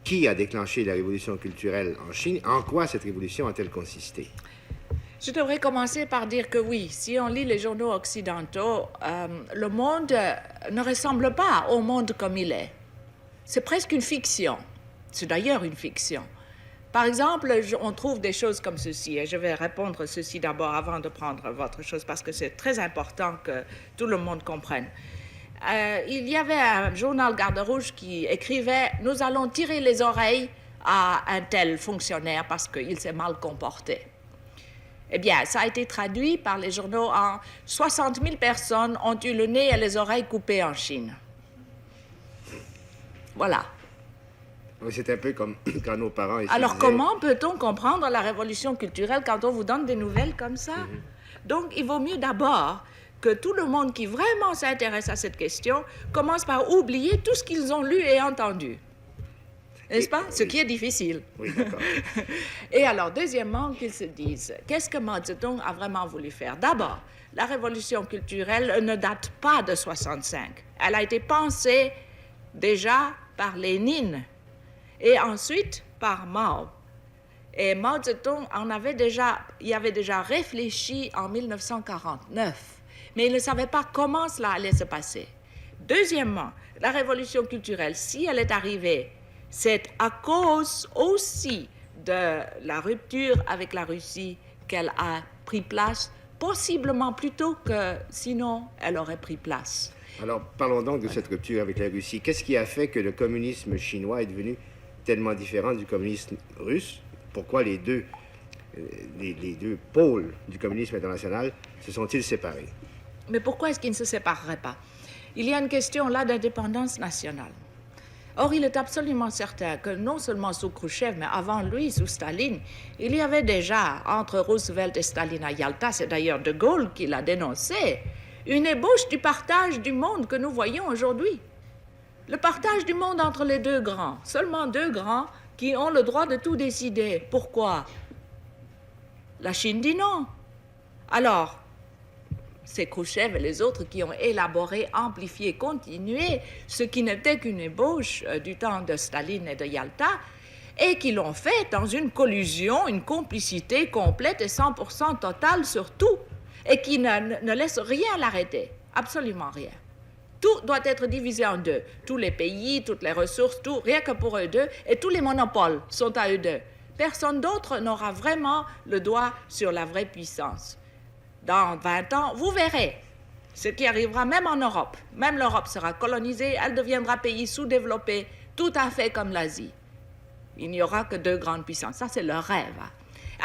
qui a déclenché la révolution culturelle en Chine? En quoi cette révolution a-t-elle consisté? Je devrais commencer par dire que oui, si on lit les journaux occidentaux, le monde ne ressemble pas au monde comme il est. C'est presque une fiction. C'est d'ailleurs une fiction. Par exemple, on trouve des choses comme ceci, et je vais répondre ceci d'abord avant de prendre votre chose, parce que c'est très important que tout le monde comprenne. Il y avait un journal Garde Rouge qui écrivait « Nous allons tirer les oreilles à un tel fonctionnaire parce qu'il s'est mal comporté ». Eh bien, ça a été traduit par les journaux en 60 000 personnes ont eu le nez et les oreilles coupées en Chine. Voilà. C'est un peu comme quand nos parents... Alors, comment peut-on comprendre la révolution culturelle quand on vous donne des nouvelles comme ça? Donc, il vaut mieux d'abord que tout le monde qui vraiment s'intéresse à cette question commence par oublier tout ce qu'ils ont lu et entendu. N'est-ce pas? Ce qui est difficile. Oui, d'accord. Et alors, deuxièmement, qu'ils se disent, qu'est-ce que Mao Zedong a vraiment voulu faire? D'abord, la révolution culturelle ne date pas de 65. Elle a été pensée déjà par Lénine et ensuite par Mao. Et Mao Zedong y avait déjà réfléchi en 1949, mais il ne savait pas comment cela allait se passer. Deuxièmement, la révolution culturelle, si elle est arrivée, c'est à cause aussi de la rupture avec la Russie qu'elle a pris place, possiblement plus tôt que sinon elle aurait pris place. Alors, parlons donc de cette rupture avec la Russie. Qu'est-ce qui a fait que le communisme chinois est devenu tellement différent du communisme russe? Pourquoi les deux pôles du communisme international se sont-ils séparés? Mais pourquoi est-ce qu'ils ne se sépareraient pas? Il y a une question là d'indépendance nationale. Or, il est absolument certain que non seulement sous Khrouchtchev, mais avant lui, sous Staline, il y avait déjà, entre Roosevelt et Staline à Yalta, c'est d'ailleurs De Gaulle qui l'a dénoncé, une ébauche du partage du monde que nous voyons aujourd'hui. Le partage du monde entre les deux grands, seulement deux grands qui ont le droit de tout décider. Pourquoi? La Chine dit non. Alors, c'est Khrouchtchev et les autres qui ont élaboré, amplifié, continué ce qui n'était qu'une ébauche du temps de Staline et de Yalta, et qui l'ont fait dans une collusion, une complicité complète et 100% totale sur tout, et qui ne laisse rien l'arrêter, absolument rien. Tout doit être divisé en deux. Tous les pays, toutes les ressources, tout, rien que pour eux deux, et tous les monopoles sont à eux deux. Personne d'autre n'aura vraiment le doigt sur la vraie puissance. Dans 20 ans, vous verrez ce qui arrivera même en Europe. Même l'Europe sera colonisée, elle deviendra pays sous-développé, tout à fait comme l'Asie. Il n'y aura que deux grandes puissances. Ça, c'est leur rêve.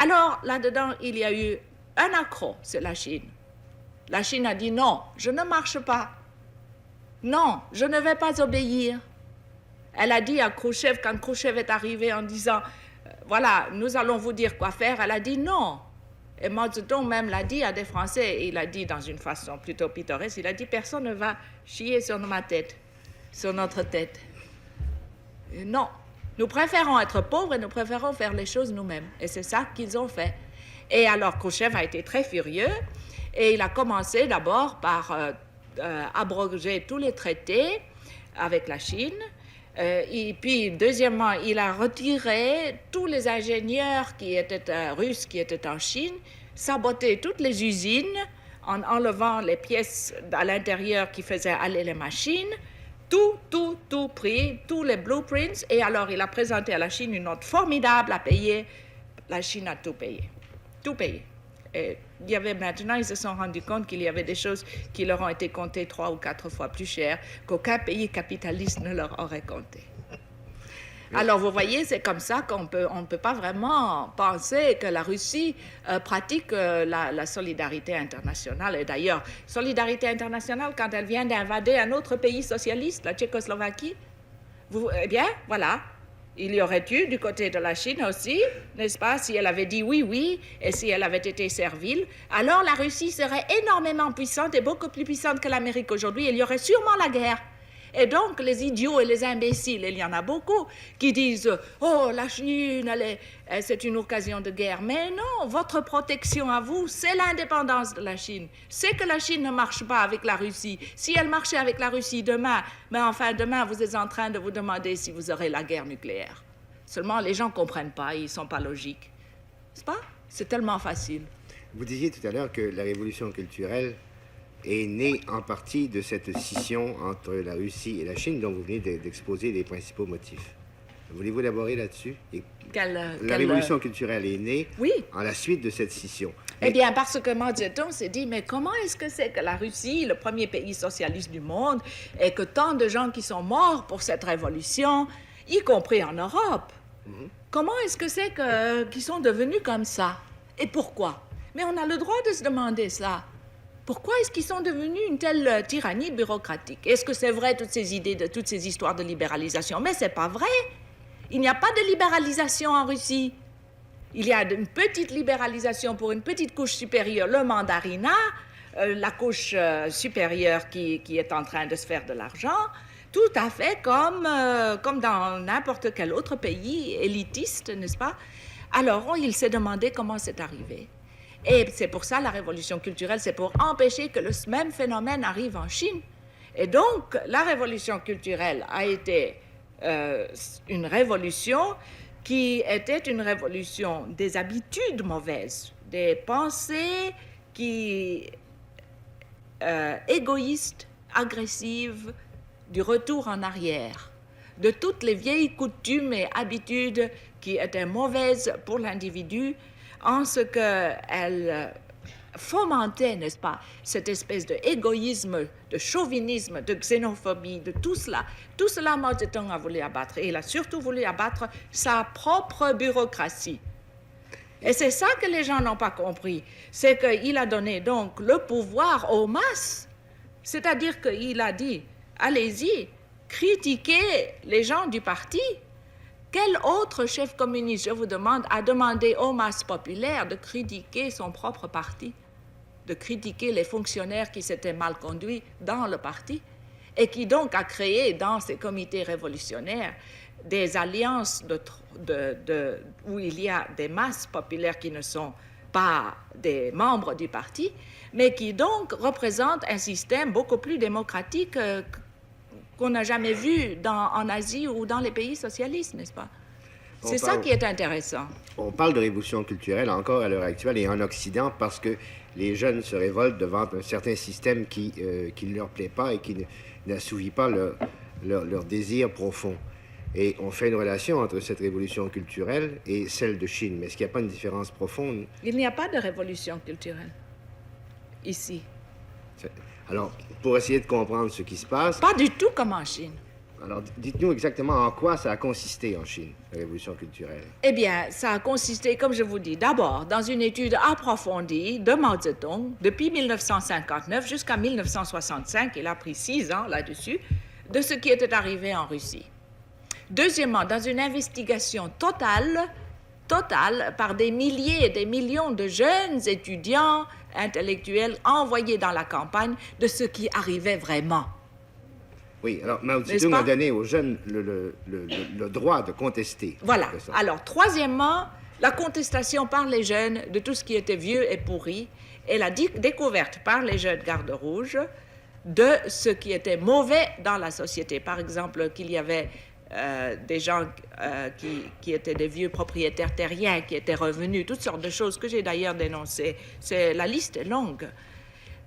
Alors, là-dedans, il y a eu un accroc, c'est la Chine. La Chine a dit non, je ne marche pas. Non, je ne vais pas obéir. Elle a dit à Khrouchtchev, quand Khrouchtchev est arrivé en disant voilà, nous allons vous dire quoi faire, elle a dit non. Et Mao Zedong même l'a dit à des Français, et il l'a dit dans une façon plutôt pittoresque, il a dit personne ne va chier sur ma tête, sur notre tête. Et non, nous préférons être pauvres et nous préférons faire les choses nous-mêmes. Et c'est ça qu'ils ont fait. Et alors Khrouchtchev a été très furieux, et il a commencé d'abord par abroger tous les traités avec la Chine. Et puis, deuxièmement, il a retiré tous les ingénieurs qui étaient russes, qui étaient en Chine, saboté toutes les usines en enlevant les pièces à l'intérieur qui faisaient aller les machines, tout pris, tous les blueprints, et alors il a présenté à la Chine une note formidable à payer. La Chine a tout payé, tout payé. Et il y avait maintenant, ils se sont rendus compte qu'il y avait des choses qui leur ont été comptées 3 ou 4 fois plus cher qu'aucun pays capitaliste ne leur aurait compté. Alors, vous voyez, c'est comme ça on ne peut pas vraiment penser que la Russie pratique la solidarité internationale. Et d'ailleurs, solidarité internationale, quand elle vient d'invader un autre pays socialiste, la Tchécoslovaquie, eh bien, voilà. Il y aurait eu du côté de la Chine aussi, n'est-ce pas, si elle avait dit oui, et si elle avait été servile, alors la Russie serait énormément puissante et beaucoup plus puissante que l'Amérique aujourd'hui. Il y aurait sûrement la guerre. Et donc, les idiots et les imbéciles, il y en a beaucoup, qui disent « Oh, la Chine, c'est une occasion de guerre. » Mais non, votre protection à vous, c'est l'indépendance de la Chine. C'est que la Chine ne marche pas avec la Russie. Si elle marchait avec la Russie demain, mais enfin, demain, vous êtes en train de vous demander si vous aurez la guerre nucléaire. Seulement, les gens ne comprennent pas, ils ne sont pas logiques. N'est-ce pas? C'est tellement facile. Vous disiez tout à l'heure que la révolution culturelle est née en partie de cette scission entre la Russie et la Chine dont vous venez d'exposer les principaux motifs. Voulez-vous élaborer là-dessus? La révolution culturelle est née en la suite de cette scission. Eh bien, parce que Mao Zedong s'est dit, mais comment est-ce que c'est que la Russie, le premier pays socialiste du monde, et que tant de gens qui sont morts pour cette révolution, y compris en Europe, comment est-ce que c'est qu'ils sont devenus comme ça? Et pourquoi? Mais on a le droit de se demander ça. Pourquoi est-ce qu'ils sont devenus une telle tyrannie bureaucratique? Est-ce que c'est vrai, toutes ces idées, toutes ces histoires de libéralisation? Mais c'est pas vrai. Il n'y a pas de libéralisation en Russie. Il y a une petite libéralisation pour une petite couche supérieure, le mandarinat, la couche supérieure qui est en train de se faire de l'argent, tout à fait comme dans n'importe quel autre pays élitiste, n'est-ce pas? Alors, il s'est demandé comment c'est arrivé. Et c'est pour ça la révolution culturelle, c'est pour empêcher que le même phénomène arrive en Chine. Et donc, la révolution culturelle a été une révolution qui était une révolution des habitudes mauvaises, des pensées égoïstes, agressives, du retour en arrière, de toutes les vieilles coutumes et habitudes qui étaient mauvaises pour l'individu, en ce qu'elles fomentaient, n'est-ce pas, cette espèce d'égoïsme, de chauvinisme, de xénophobie, de tout cela. Tout cela, Mao Zedong a voulu abattre. Et il a surtout voulu abattre sa propre bureaucratie. Et c'est ça que les gens n'ont pas compris. C'est qu'il a donné donc le pouvoir aux masses. C'est-à-dire qu'il a dit, allez-y, critiquez les gens du parti. Quel autre chef communiste, je vous demande, a demandé aux masses populaires de critiquer son propre parti, de critiquer les fonctionnaires qui s'étaient mal conduits dans le parti, et qui donc a créé dans ces comités révolutionnaires des alliances où il y a des masses populaires qui ne sont pas des membres du parti, mais qui donc représentent un système beaucoup plus démocratique qu'on n'a jamais vu en Asie ou dans les pays socialistes, n'est-ce pas? C'est ça qui est intéressant. On parle de révolution culturelle encore à l'heure actuelle et en Occident parce que les jeunes se révoltent devant un certain système qui ne leur plaît pas et qui n'assouvit pas leur désir profond. Et on fait une relation entre cette révolution culturelle et celle de Chine. Mais est-ce qu'il n'y a pas une différence profonde? Il n'y a pas de révolution culturelle ici. Alors, pour essayer de comprendre ce qui se passe... Pas du tout comme en Chine. Alors, dites-nous exactement en quoi ça a consisté en Chine, la révolution culturelle. Eh bien, ça a consisté, comme je vous dis, d'abord dans une étude approfondie de Mao Zedong, depuis 1959 jusqu'à 1965, il a pris 6 ans là-dessus, de ce qui était arrivé en Russie. Deuxièmement, dans une investigation totale par des milliers et des millions de jeunes étudiants intellectuels envoyés dans la campagne de ce qui arrivait vraiment. Oui, alors Mao Zedong a donné aux jeunes le droit de contester. Voilà. Alors, troisièmement, la contestation par les jeunes de tout ce qui était vieux et pourri et la découverte par les jeunes gardes rouges de ce qui était mauvais dans la société. Par exemple, qu'il y avait des gens qui étaient des vieux propriétaires terriens qui étaient revenus, toutes sortes de choses que j'ai d'ailleurs dénoncées. La liste est longue.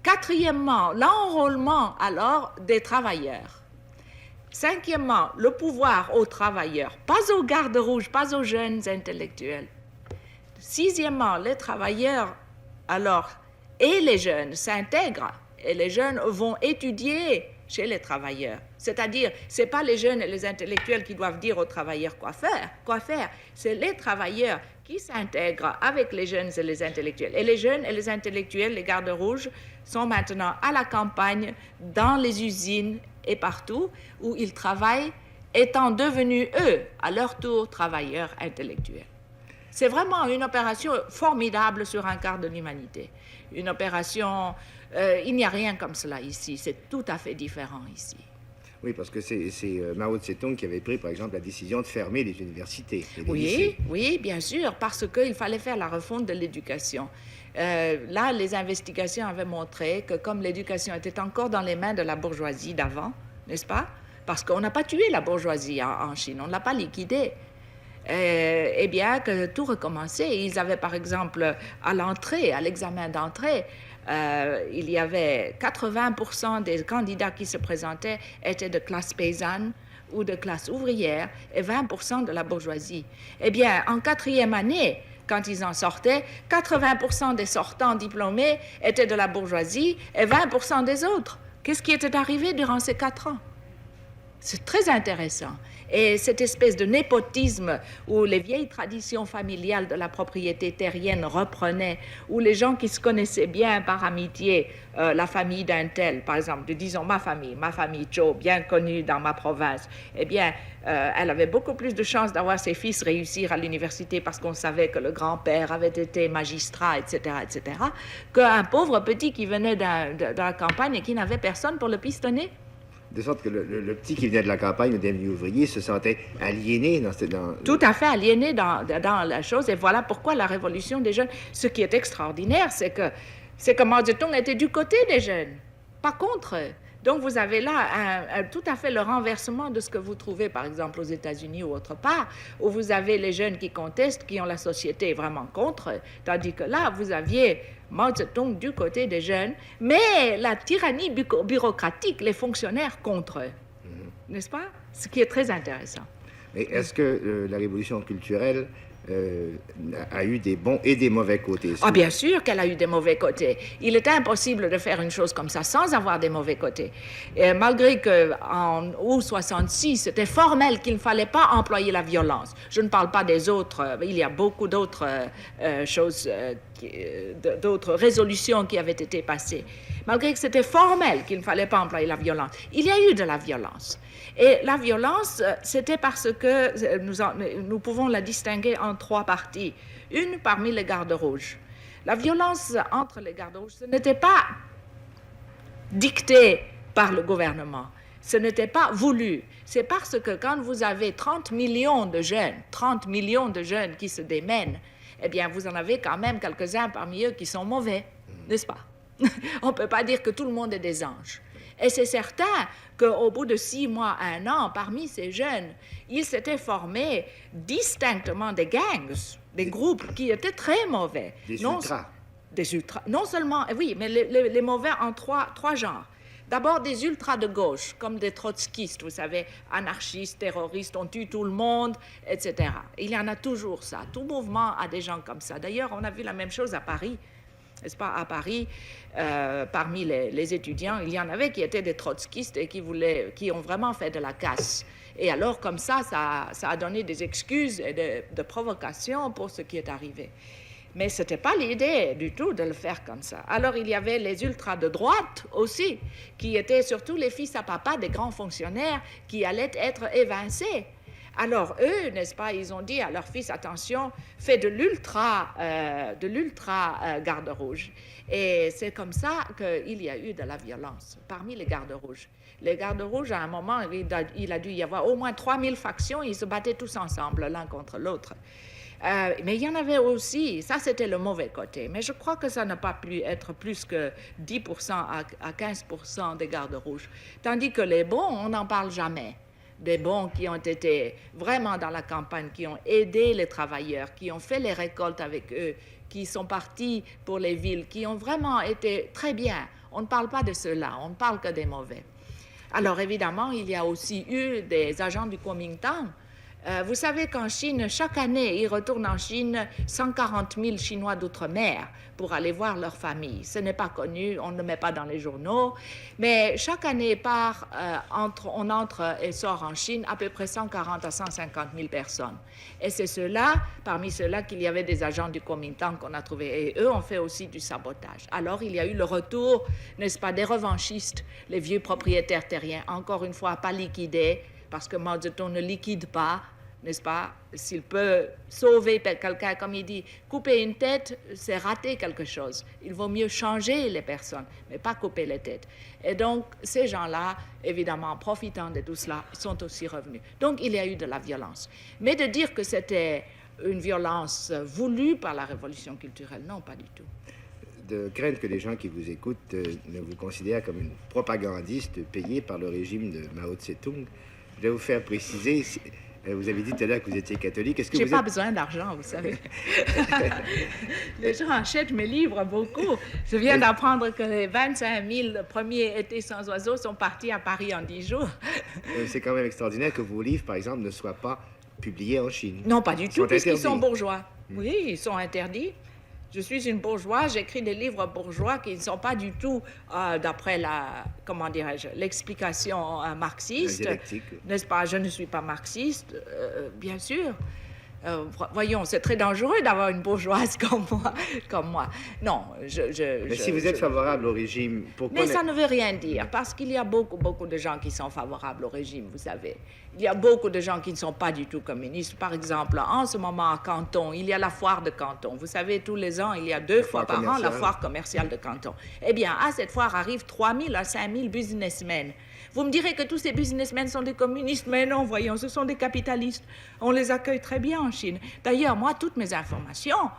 Quatrièmement, l'enrôlement alors des travailleurs. Cinquièmement, le pouvoir aux travailleurs, pas aux gardes rouges, pas aux jeunes intellectuels. Sixièmement, les travailleurs alors et les jeunes s'intègrent et les jeunes vont étudier chez les travailleurs. C'est-à-dire, ce n'est pas les jeunes et les intellectuels qui doivent dire aux travailleurs quoi faire. C'est les travailleurs qui s'intègrent avec les jeunes et les intellectuels. Et les jeunes et les intellectuels, les gardes rouges, sont maintenant à la campagne, dans les usines et partout où ils travaillent, étant devenus, eux, à leur tour, travailleurs intellectuels. C'est vraiment une opération formidable sur un quart de l'humanité. Une opération... il n'y a rien comme cela ici. C'est tout à fait différent ici. Oui, parce que c'est Mao Zedong qui avait pris, par exemple, la décision de fermer les universités. Oui, bien sûr, parce qu'il fallait faire la refonte de l'éducation. Là, les investigations avaient montré que comme l'éducation était encore dans les mains de la bourgeoisie d'avant, n'est-ce pas? Parce qu'on n'a pas tué la bourgeoisie en Chine, on ne l'a pas liquidée. Eh bien, que tout recommençait. Ils avaient, par exemple, à l'entrée, à l'examen d'entrée, il y avait 80% des candidats qui se présentaient étaient de classe paysanne ou de classe ouvrière et 20% de la bourgeoisie. Eh bien, en 4e année, quand ils en sortaient, 80% des sortants diplômés étaient de la bourgeoisie et 20% des autres. Qu'est-ce qui était arrivé durant ces 4 ans? C'est très intéressant. Et cette espèce de népotisme où les vieilles traditions familiales de la propriété terrienne reprenaient, où les gens qui se connaissaient bien par amitié, la famille d'un tel, par exemple, disons ma famille Joe, bien connue dans ma province, eh bien, elle avait beaucoup plus de chances d'avoir ses fils réussir à l'université parce qu'on savait que le grand-père avait été magistrat, etc., qu'un pauvre petit qui venait de la campagne et qui n'avait personne pour le pistonner. De sorte que le petit qui venait de la campagne, le dernier ouvrier, se sentait aliéné Tout à fait aliéné dans la chose. Et voilà pourquoi la révolution des jeunes, ce qui est extraordinaire, c'est que Mao Zedong était du côté des jeunes, pas contre eux. Donc vous avez là tout à fait le renversement de ce que vous trouvez par exemple aux États-Unis ou autre part, où vous avez les jeunes qui contestent, qui ont la société vraiment contre eux, tandis que là vous aviez Mao Zedong du côté des jeunes, mais la tyrannie bureaucratique, les fonctionnaires contre eux, n'est-ce pas? Ce qui est très intéressant. Mais est-ce que la révolution culturelle a eu des bons et des mauvais côtés? Ah, bien sûr qu'elle a eu des mauvais côtés. Il est impossible de faire une chose comme ça sans avoir des mauvais côtés. Et malgré qu'en août 66, c'était formel qu'il ne fallait pas employer la violence. Je ne parle pas des autres. Il y a beaucoup d'autres choses, d'autres résolutions qui avaient été passées. Malgré que c'était formel qu'il ne fallait pas employer la violence, il y a eu de la violence. Et la violence, c'était parce que nous pouvons la distinguer en trois parties. Une parmi les gardes rouges. La violence entre les gardes rouges, ce n'était pas dicté par le gouvernement. Ce n'était pas voulu. C'est parce que quand vous avez 30 millions de jeunes qui se démènent, eh bien, vous en avez quand même quelques-uns parmi eux qui sont mauvais, n'est-ce pas? On ne peut pas dire que tout le monde est des anges. Et c'est certain qu'au bout de 6 mois, 1 an, parmi ces jeunes, il s'était formé distinctement des gangs, des groupes qui étaient très mauvais. Des ultras. Des ultras. Non seulement, oui, mais les mauvais en trois genres. D'abord, des ultras de gauche, comme des trotskistes, vous savez, anarchistes, terroristes, on tue tout le monde, etc. Il y en a toujours ça. Tout mouvement a des gens comme ça. D'ailleurs, on a vu la même chose à Paris. N'est-ce pas, à Paris, parmi les étudiants, il y en avait qui étaient des trotskistes et qui ont vraiment fait de la casse. Et alors, comme ça a donné des excuses et de provocations pour ce qui est arrivé. Mais ce n'était pas l'idée du tout de le faire comme ça. Alors, il y avait les ultras de droite aussi, qui étaient surtout les fils à papa des grands fonctionnaires qui allaient être évincés. Alors, eux, n'est-ce pas, ils ont dit à leur fils, attention, fais de l'ultra garde rouge. Et c'est comme ça qu'il y a eu de la violence parmi les gardes rouges. Les gardes rouges, à un moment, il a dû y avoir au moins 3000 factions, ils se battaient tous ensemble, l'un contre l'autre. Mais il y en avait aussi, ça c'était le mauvais côté, mais je crois que ça n'a pas pu être plus que 10% à 15% des gardes rouges. Tandis que les bons, on n'en parle jamais. Des bons qui ont été vraiment dans la campagne, qui ont aidé les travailleurs, qui ont fait les récoltes avec eux, qui sont partis pour les villes, qui ont vraiment été très bien. On ne parle pas de ceux-là, on ne parle que des mauvais. Alors évidemment, il y a aussi eu des agents du Kuomintang. Vous savez qu'en Chine, chaque année, ils retournent en Chine 140 000 Chinois d'outre-mer pour aller voir leur famille. Ce n'est pas connu, on ne le met pas dans les journaux, mais chaque année, on entre et sort en Chine à peu près 140 à 150 000 personnes. Et c'est parmi ceux-là, qu'il y avait des agents du Kuomintang qu'on a trouvés. Et eux ont fait aussi du sabotage. Alors, il y a eu le retour, n'est-ce pas, des revanchistes, les vieux propriétaires terriens, encore une fois, pas liquidés, parce que Mao Zedong ne liquide pas, n'est-ce pas? S'il peut sauver quelqu'un, comme il dit, couper une tête, c'est rater quelque chose. Il vaut mieux changer les personnes, mais pas couper les têtes. Et donc, ces gens-là, évidemment, profitant de tout cela, sont aussi revenus. Donc, il y a eu de la violence. Mais de dire que c'était une violence voulue par la révolution culturelle, non, pas du tout. De crainte que les gens qui vous écoutent ne vous considèrent comme une propagandiste payée par le régime de Mao Tse-tung, je vais vous faire préciser... Vous avez dit tout à l'heure que vous étiez catholique. Est-ce que j'ai pas besoin d'argent, vous savez. Les gens achètent mes livres beaucoup. Je viens d'apprendre que les 25 000 premiers étés sans oiseaux sont partis à Paris en 10 jours. C'est quand même extraordinaire que vos livres, par exemple, ne soient pas publiés en Chine. Non, pas du tout, puisqu'ils sont bourgeois. Oui, ils sont interdits. Je suis une bourgeoise, j'écris des livres bourgeois qui ne sont pas du tout d'après comment dirais-je, l'explication marxiste. N'est-ce pas? Je ne suis pas marxiste, bien sûr. Voyons, c'est très dangereux d'avoir une bourgeoise comme moi. Non, Mais si vous êtes favorable au régime, pourquoi... Mais ça ne veut rien dire, parce qu'il y a beaucoup de gens qui sont favorables au régime, vous savez. Il y a beaucoup de gens qui ne sont pas du tout communistes. Par exemple, en ce moment à Canton, il y a la foire de Canton. Vous savez, tous les ans, il y a 2 fois par an la foire commerciale de Canton. Eh bien, à cette foire arrivent 3 000 à 5 000 businessmen. Vous me direz que tous ces businessmen sont des communistes, mais non, voyons, ce sont des capitalistes. On les accueille très bien en Chine. D'ailleurs, moi, toutes mes informations,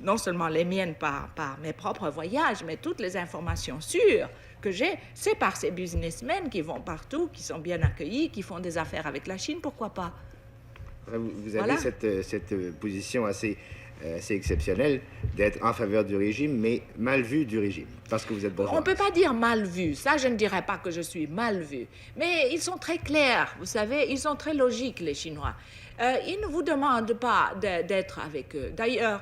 non seulement les miennes par mes propres voyages, mais toutes les informations sûres que j'ai, c'est par ces businessmen qui vont partout, qui sont bien accueillis, qui font des affaires avec la Chine, pourquoi pas? Vous avez cette position assez exceptionnelle d'être en faveur du régime, mais mal vu du régime, parce que vous êtes bourgeois. On ne peut pas dire mal vu, ça je ne dirais pas que je suis mal vu, mais ils sont très clairs, vous savez, ils sont très logiques les Chinois. Ils ne vous demandent pas d'être avec eux. D'ailleurs,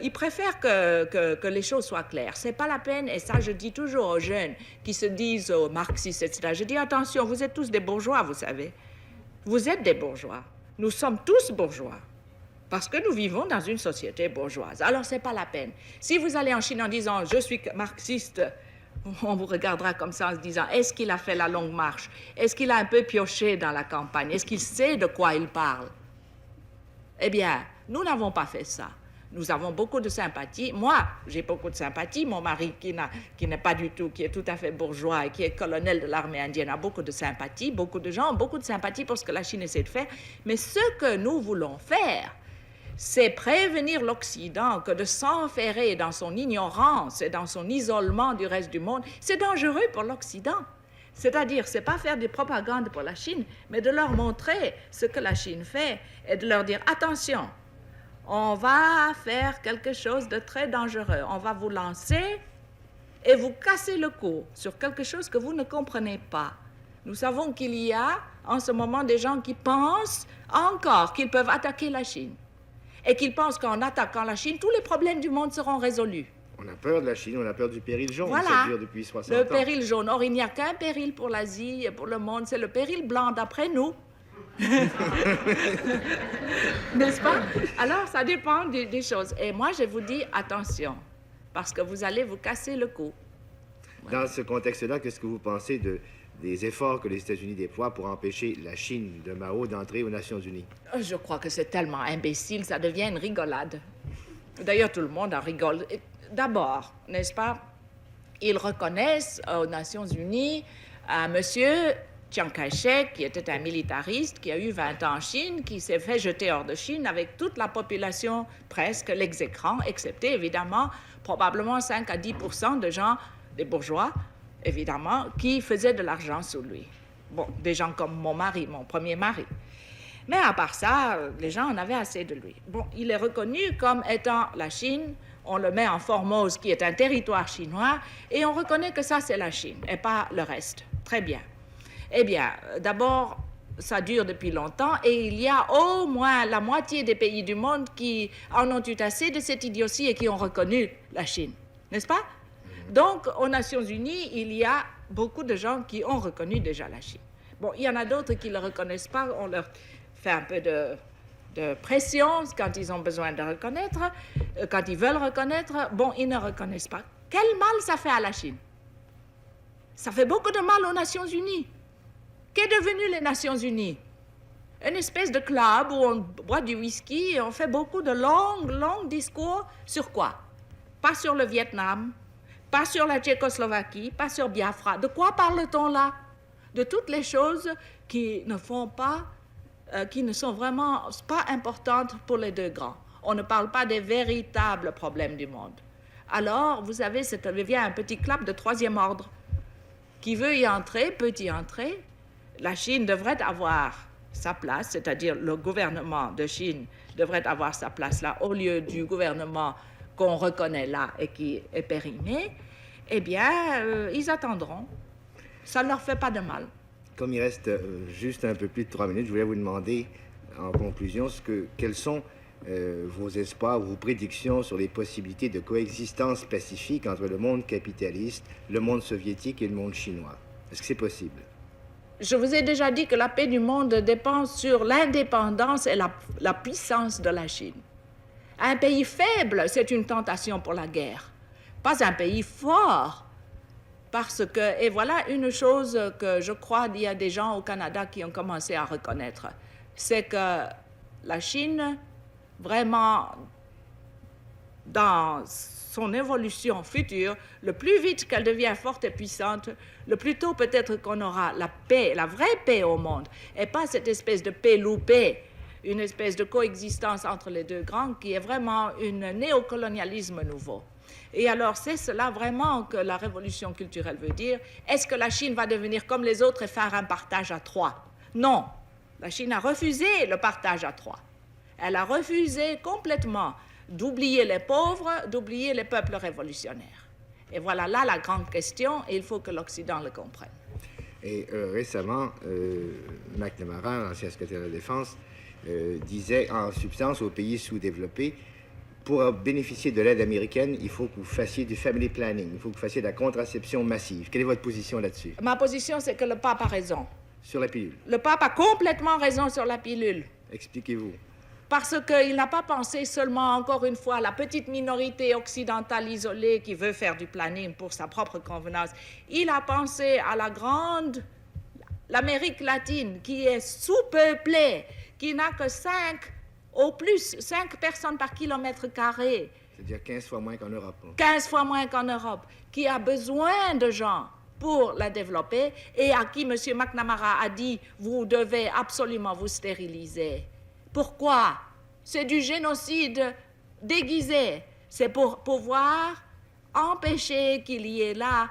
ils préfèrent que les choses soient claires. C'est pas la peine, et ça je dis toujours aux jeunes qui se disent aux marxistes, etc. Je dis attention, vous êtes tous des bourgeois, vous savez. Vous êtes des bourgeois. Nous sommes tous bourgeois. Parce que nous vivons dans une société bourgeoise. Alors, c'est pas la peine. Si vous allez en Chine en disant « je suis marxiste », on vous regardera comme ça en se disant « est-ce qu'il a fait la longue marche? Est-ce qu'il a un peu pioché dans la campagne? Est-ce qu'il sait de quoi il parle ?» Eh bien, nous n'avons pas fait ça. Nous avons beaucoup de sympathie. Moi, j'ai beaucoup de sympathie. Mon mari, qui n'est pas du tout, qui est tout à fait bourgeois et qui est colonel de l'armée indienne, a beaucoup de sympathie. Beaucoup de gens ont beaucoup de sympathie pour ce que la Chine essaie de faire. Mais ce que nous voulons faire, c'est prévenir l'Occident que de s'enferrer dans son ignorance et dans son isolement du reste du monde, c'est dangereux pour l'Occident. C'est-à-dire, c'est pas faire des propagandes pour la Chine, mais de leur montrer ce que la Chine fait et de leur dire « attention, on va faire quelque chose de très dangereux, on va vous lancer et vous casser le cou sur quelque chose que vous ne comprenez pas. » Nous savons qu'il y a en ce moment des gens qui pensent encore qu'ils peuvent attaquer la Chine. Et qu'ils pensent qu'en attaquant la Chine, tous les problèmes du monde seront résolus. On a peur de la Chine, on a peur du péril jaune, voilà, ça dure depuis 60 ans. Le péril jaune. Or, il n'y a qu'un péril pour l'Asie et pour le monde, c'est le péril blanc d'après nous. N'est-ce pas? Alors, ça dépend des choses. Et moi, je vous dis, attention, parce que vous allez vous casser le cou. Voilà. Dans ce contexte-là, qu'est-ce que vous pensez des efforts que les États-Unis déploient pour empêcher la Chine de Mao d'entrer aux Nations Unies? Je crois que c'est tellement imbécile, ça devient une rigolade. D'ailleurs, tout le monde en rigole. D'abord, n'est-ce pas, ils reconnaissent aux Nations Unies un monsieur Chiang Kai-shek, qui était un militariste, qui a eu 20 ans en Chine, qui s'est fait jeter hors de Chine avec toute la population presque l'exécrant, excepté évidemment probablement 5 à 10% de gens, des bourgeois, évidemment, qui faisaient de l'argent sous lui. Bon, des gens comme mon mari, mon premier mari. Mais à part ça, les gens en avaient assez de lui. Bon, il est reconnu comme étant la Chine, on le met en Formose, qui est un territoire chinois, et on reconnaît que ça, c'est la Chine, et pas le reste. Très bien. Eh bien, d'abord, ça dure depuis longtemps, et il y a au moins la moitié des pays du monde qui en ont eu assez de cette idiotie et qui ont reconnu la Chine, n'est-ce pas? Donc, aux Nations Unies, il y a beaucoup de gens qui ont reconnu déjà la Chine. Bon, il y en a d'autres qui ne le reconnaissent pas, on leur fait un peu de pression quand ils ont besoin de reconnaître, quand ils veulent reconnaître, bon, ils ne reconnaissent pas. Quel mal ça fait à la Chine? Ça fait beaucoup de mal aux Nations Unies. Qu'est devenu les Nations Unies? Une espèce de club où on boit du whisky et on fait beaucoup de longs discours sur quoi? Pas sur le Vietnam, pas sur la Tchécoslovaquie, pas sur Biafra. De quoi parle-t-on là? De toutes les choses qui ne font pas, qui ne sont vraiment pas importantes pour les deux grands. On ne parle pas des véritables problèmes du monde. Alors, vous savez, ça devient un petit club de troisième ordre. Qui veut y entrer, peut y entrer. La Chine devrait avoir sa place, c'est-à-dire le gouvernement de Chine devrait avoir sa place là, au lieu du gouvernement qu'on reconnaît là et qui est périmé. Eh bien, ils attendront. Ça ne leur fait pas de mal. Comme il reste juste un peu plus de 3 minutes, je voulais vous demander, en conclusion, quels sont vos espoirs, vos prédictions sur les possibilités de coexistence pacifique entre le monde capitaliste, le monde soviétique et le monde chinois. Est-ce que c'est possible? Je vous ai déjà dit que la paix du monde dépend sur l'indépendance et la puissance de la Chine. Un pays faible, c'est une tentation pour la guerre. Pas un pays fort. Parce que, et voilà une chose que je crois qu'il y a des gens au Canada qui ont commencé à reconnaître, c'est que la Chine, vraiment, dans son évolution future, le plus vite qu'elle devient forte et puissante, le plus tôt peut-être qu'on aura la paix, la vraie paix au monde, et pas cette espèce de paix loupée, une espèce de coexistence entre les deux grands qui est vraiment un néocolonialisme nouveau. Et alors, c'est cela vraiment que la révolution culturelle veut dire. Est-ce que la Chine va devenir comme les autres et faire un partage à trois? Non. La Chine a refusé le partage à trois. Elle a refusé complètement d'oublier les pauvres, d'oublier les peuples révolutionnaires. Et voilà là la grande question, et il faut que l'Occident le comprenne. Et récemment, McNamara, ancien secrétaire de la Défense, disait en substance aux pays sous-développés, pour bénéficier de l'aide américaine, il faut que vous fassiez du family planning, il faut que vous fassiez de la contraception massive. Quelle est votre position là-dessus? Ma position, c'est que le pape a raison. Sur la pilule? Le pape a complètement raison sur la pilule. Expliquez-vous. Parce qu'il n'a pas pensé seulement, encore une fois, à la petite minorité occidentale isolée qui veut faire du planning pour sa propre convenance. Il a pensé à l'Amérique latine, qui est sous-peuplée, qui n'a que 5 personnes par kilomètre carré. C'est-à-dire 15 fois moins qu'en Europe. 15 fois moins qu'en Europe, qui a besoin de gens pour la développer et à qui M. McNamara a dit « vous devez absolument vous stériliser ». Pourquoi? C'est du génocide déguisé. C'est pour pouvoir empêcher qu'il y ait là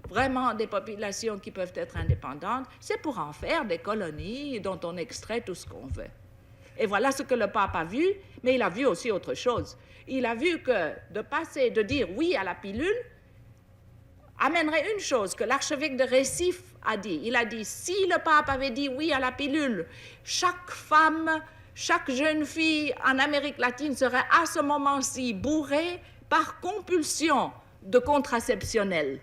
vraiment des populations qui peuvent être indépendantes. C'est pour en faire des colonies dont on extrait tout ce qu'on veut. Et voilà ce que le pape a vu, mais il a vu aussi autre chose. Il a vu que de dire oui à la pilule amènerait une chose que l'archevêque de Recife a dit. Il a dit, si le pape avait dit oui à la pilule, chaque femme, chaque jeune fille en Amérique latine serait à ce moment-ci bourrée par compulsion de contraceptionnel.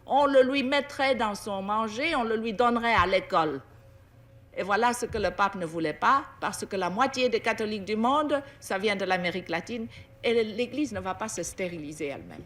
On le lui mettrait dans son manger, on le lui donnerait à l'école. Et voilà ce que le pape ne voulait pas, parce que la moitié des catholiques du monde, ça vient de l'Amérique latine, et l'Église ne va pas se stériliser elle-même.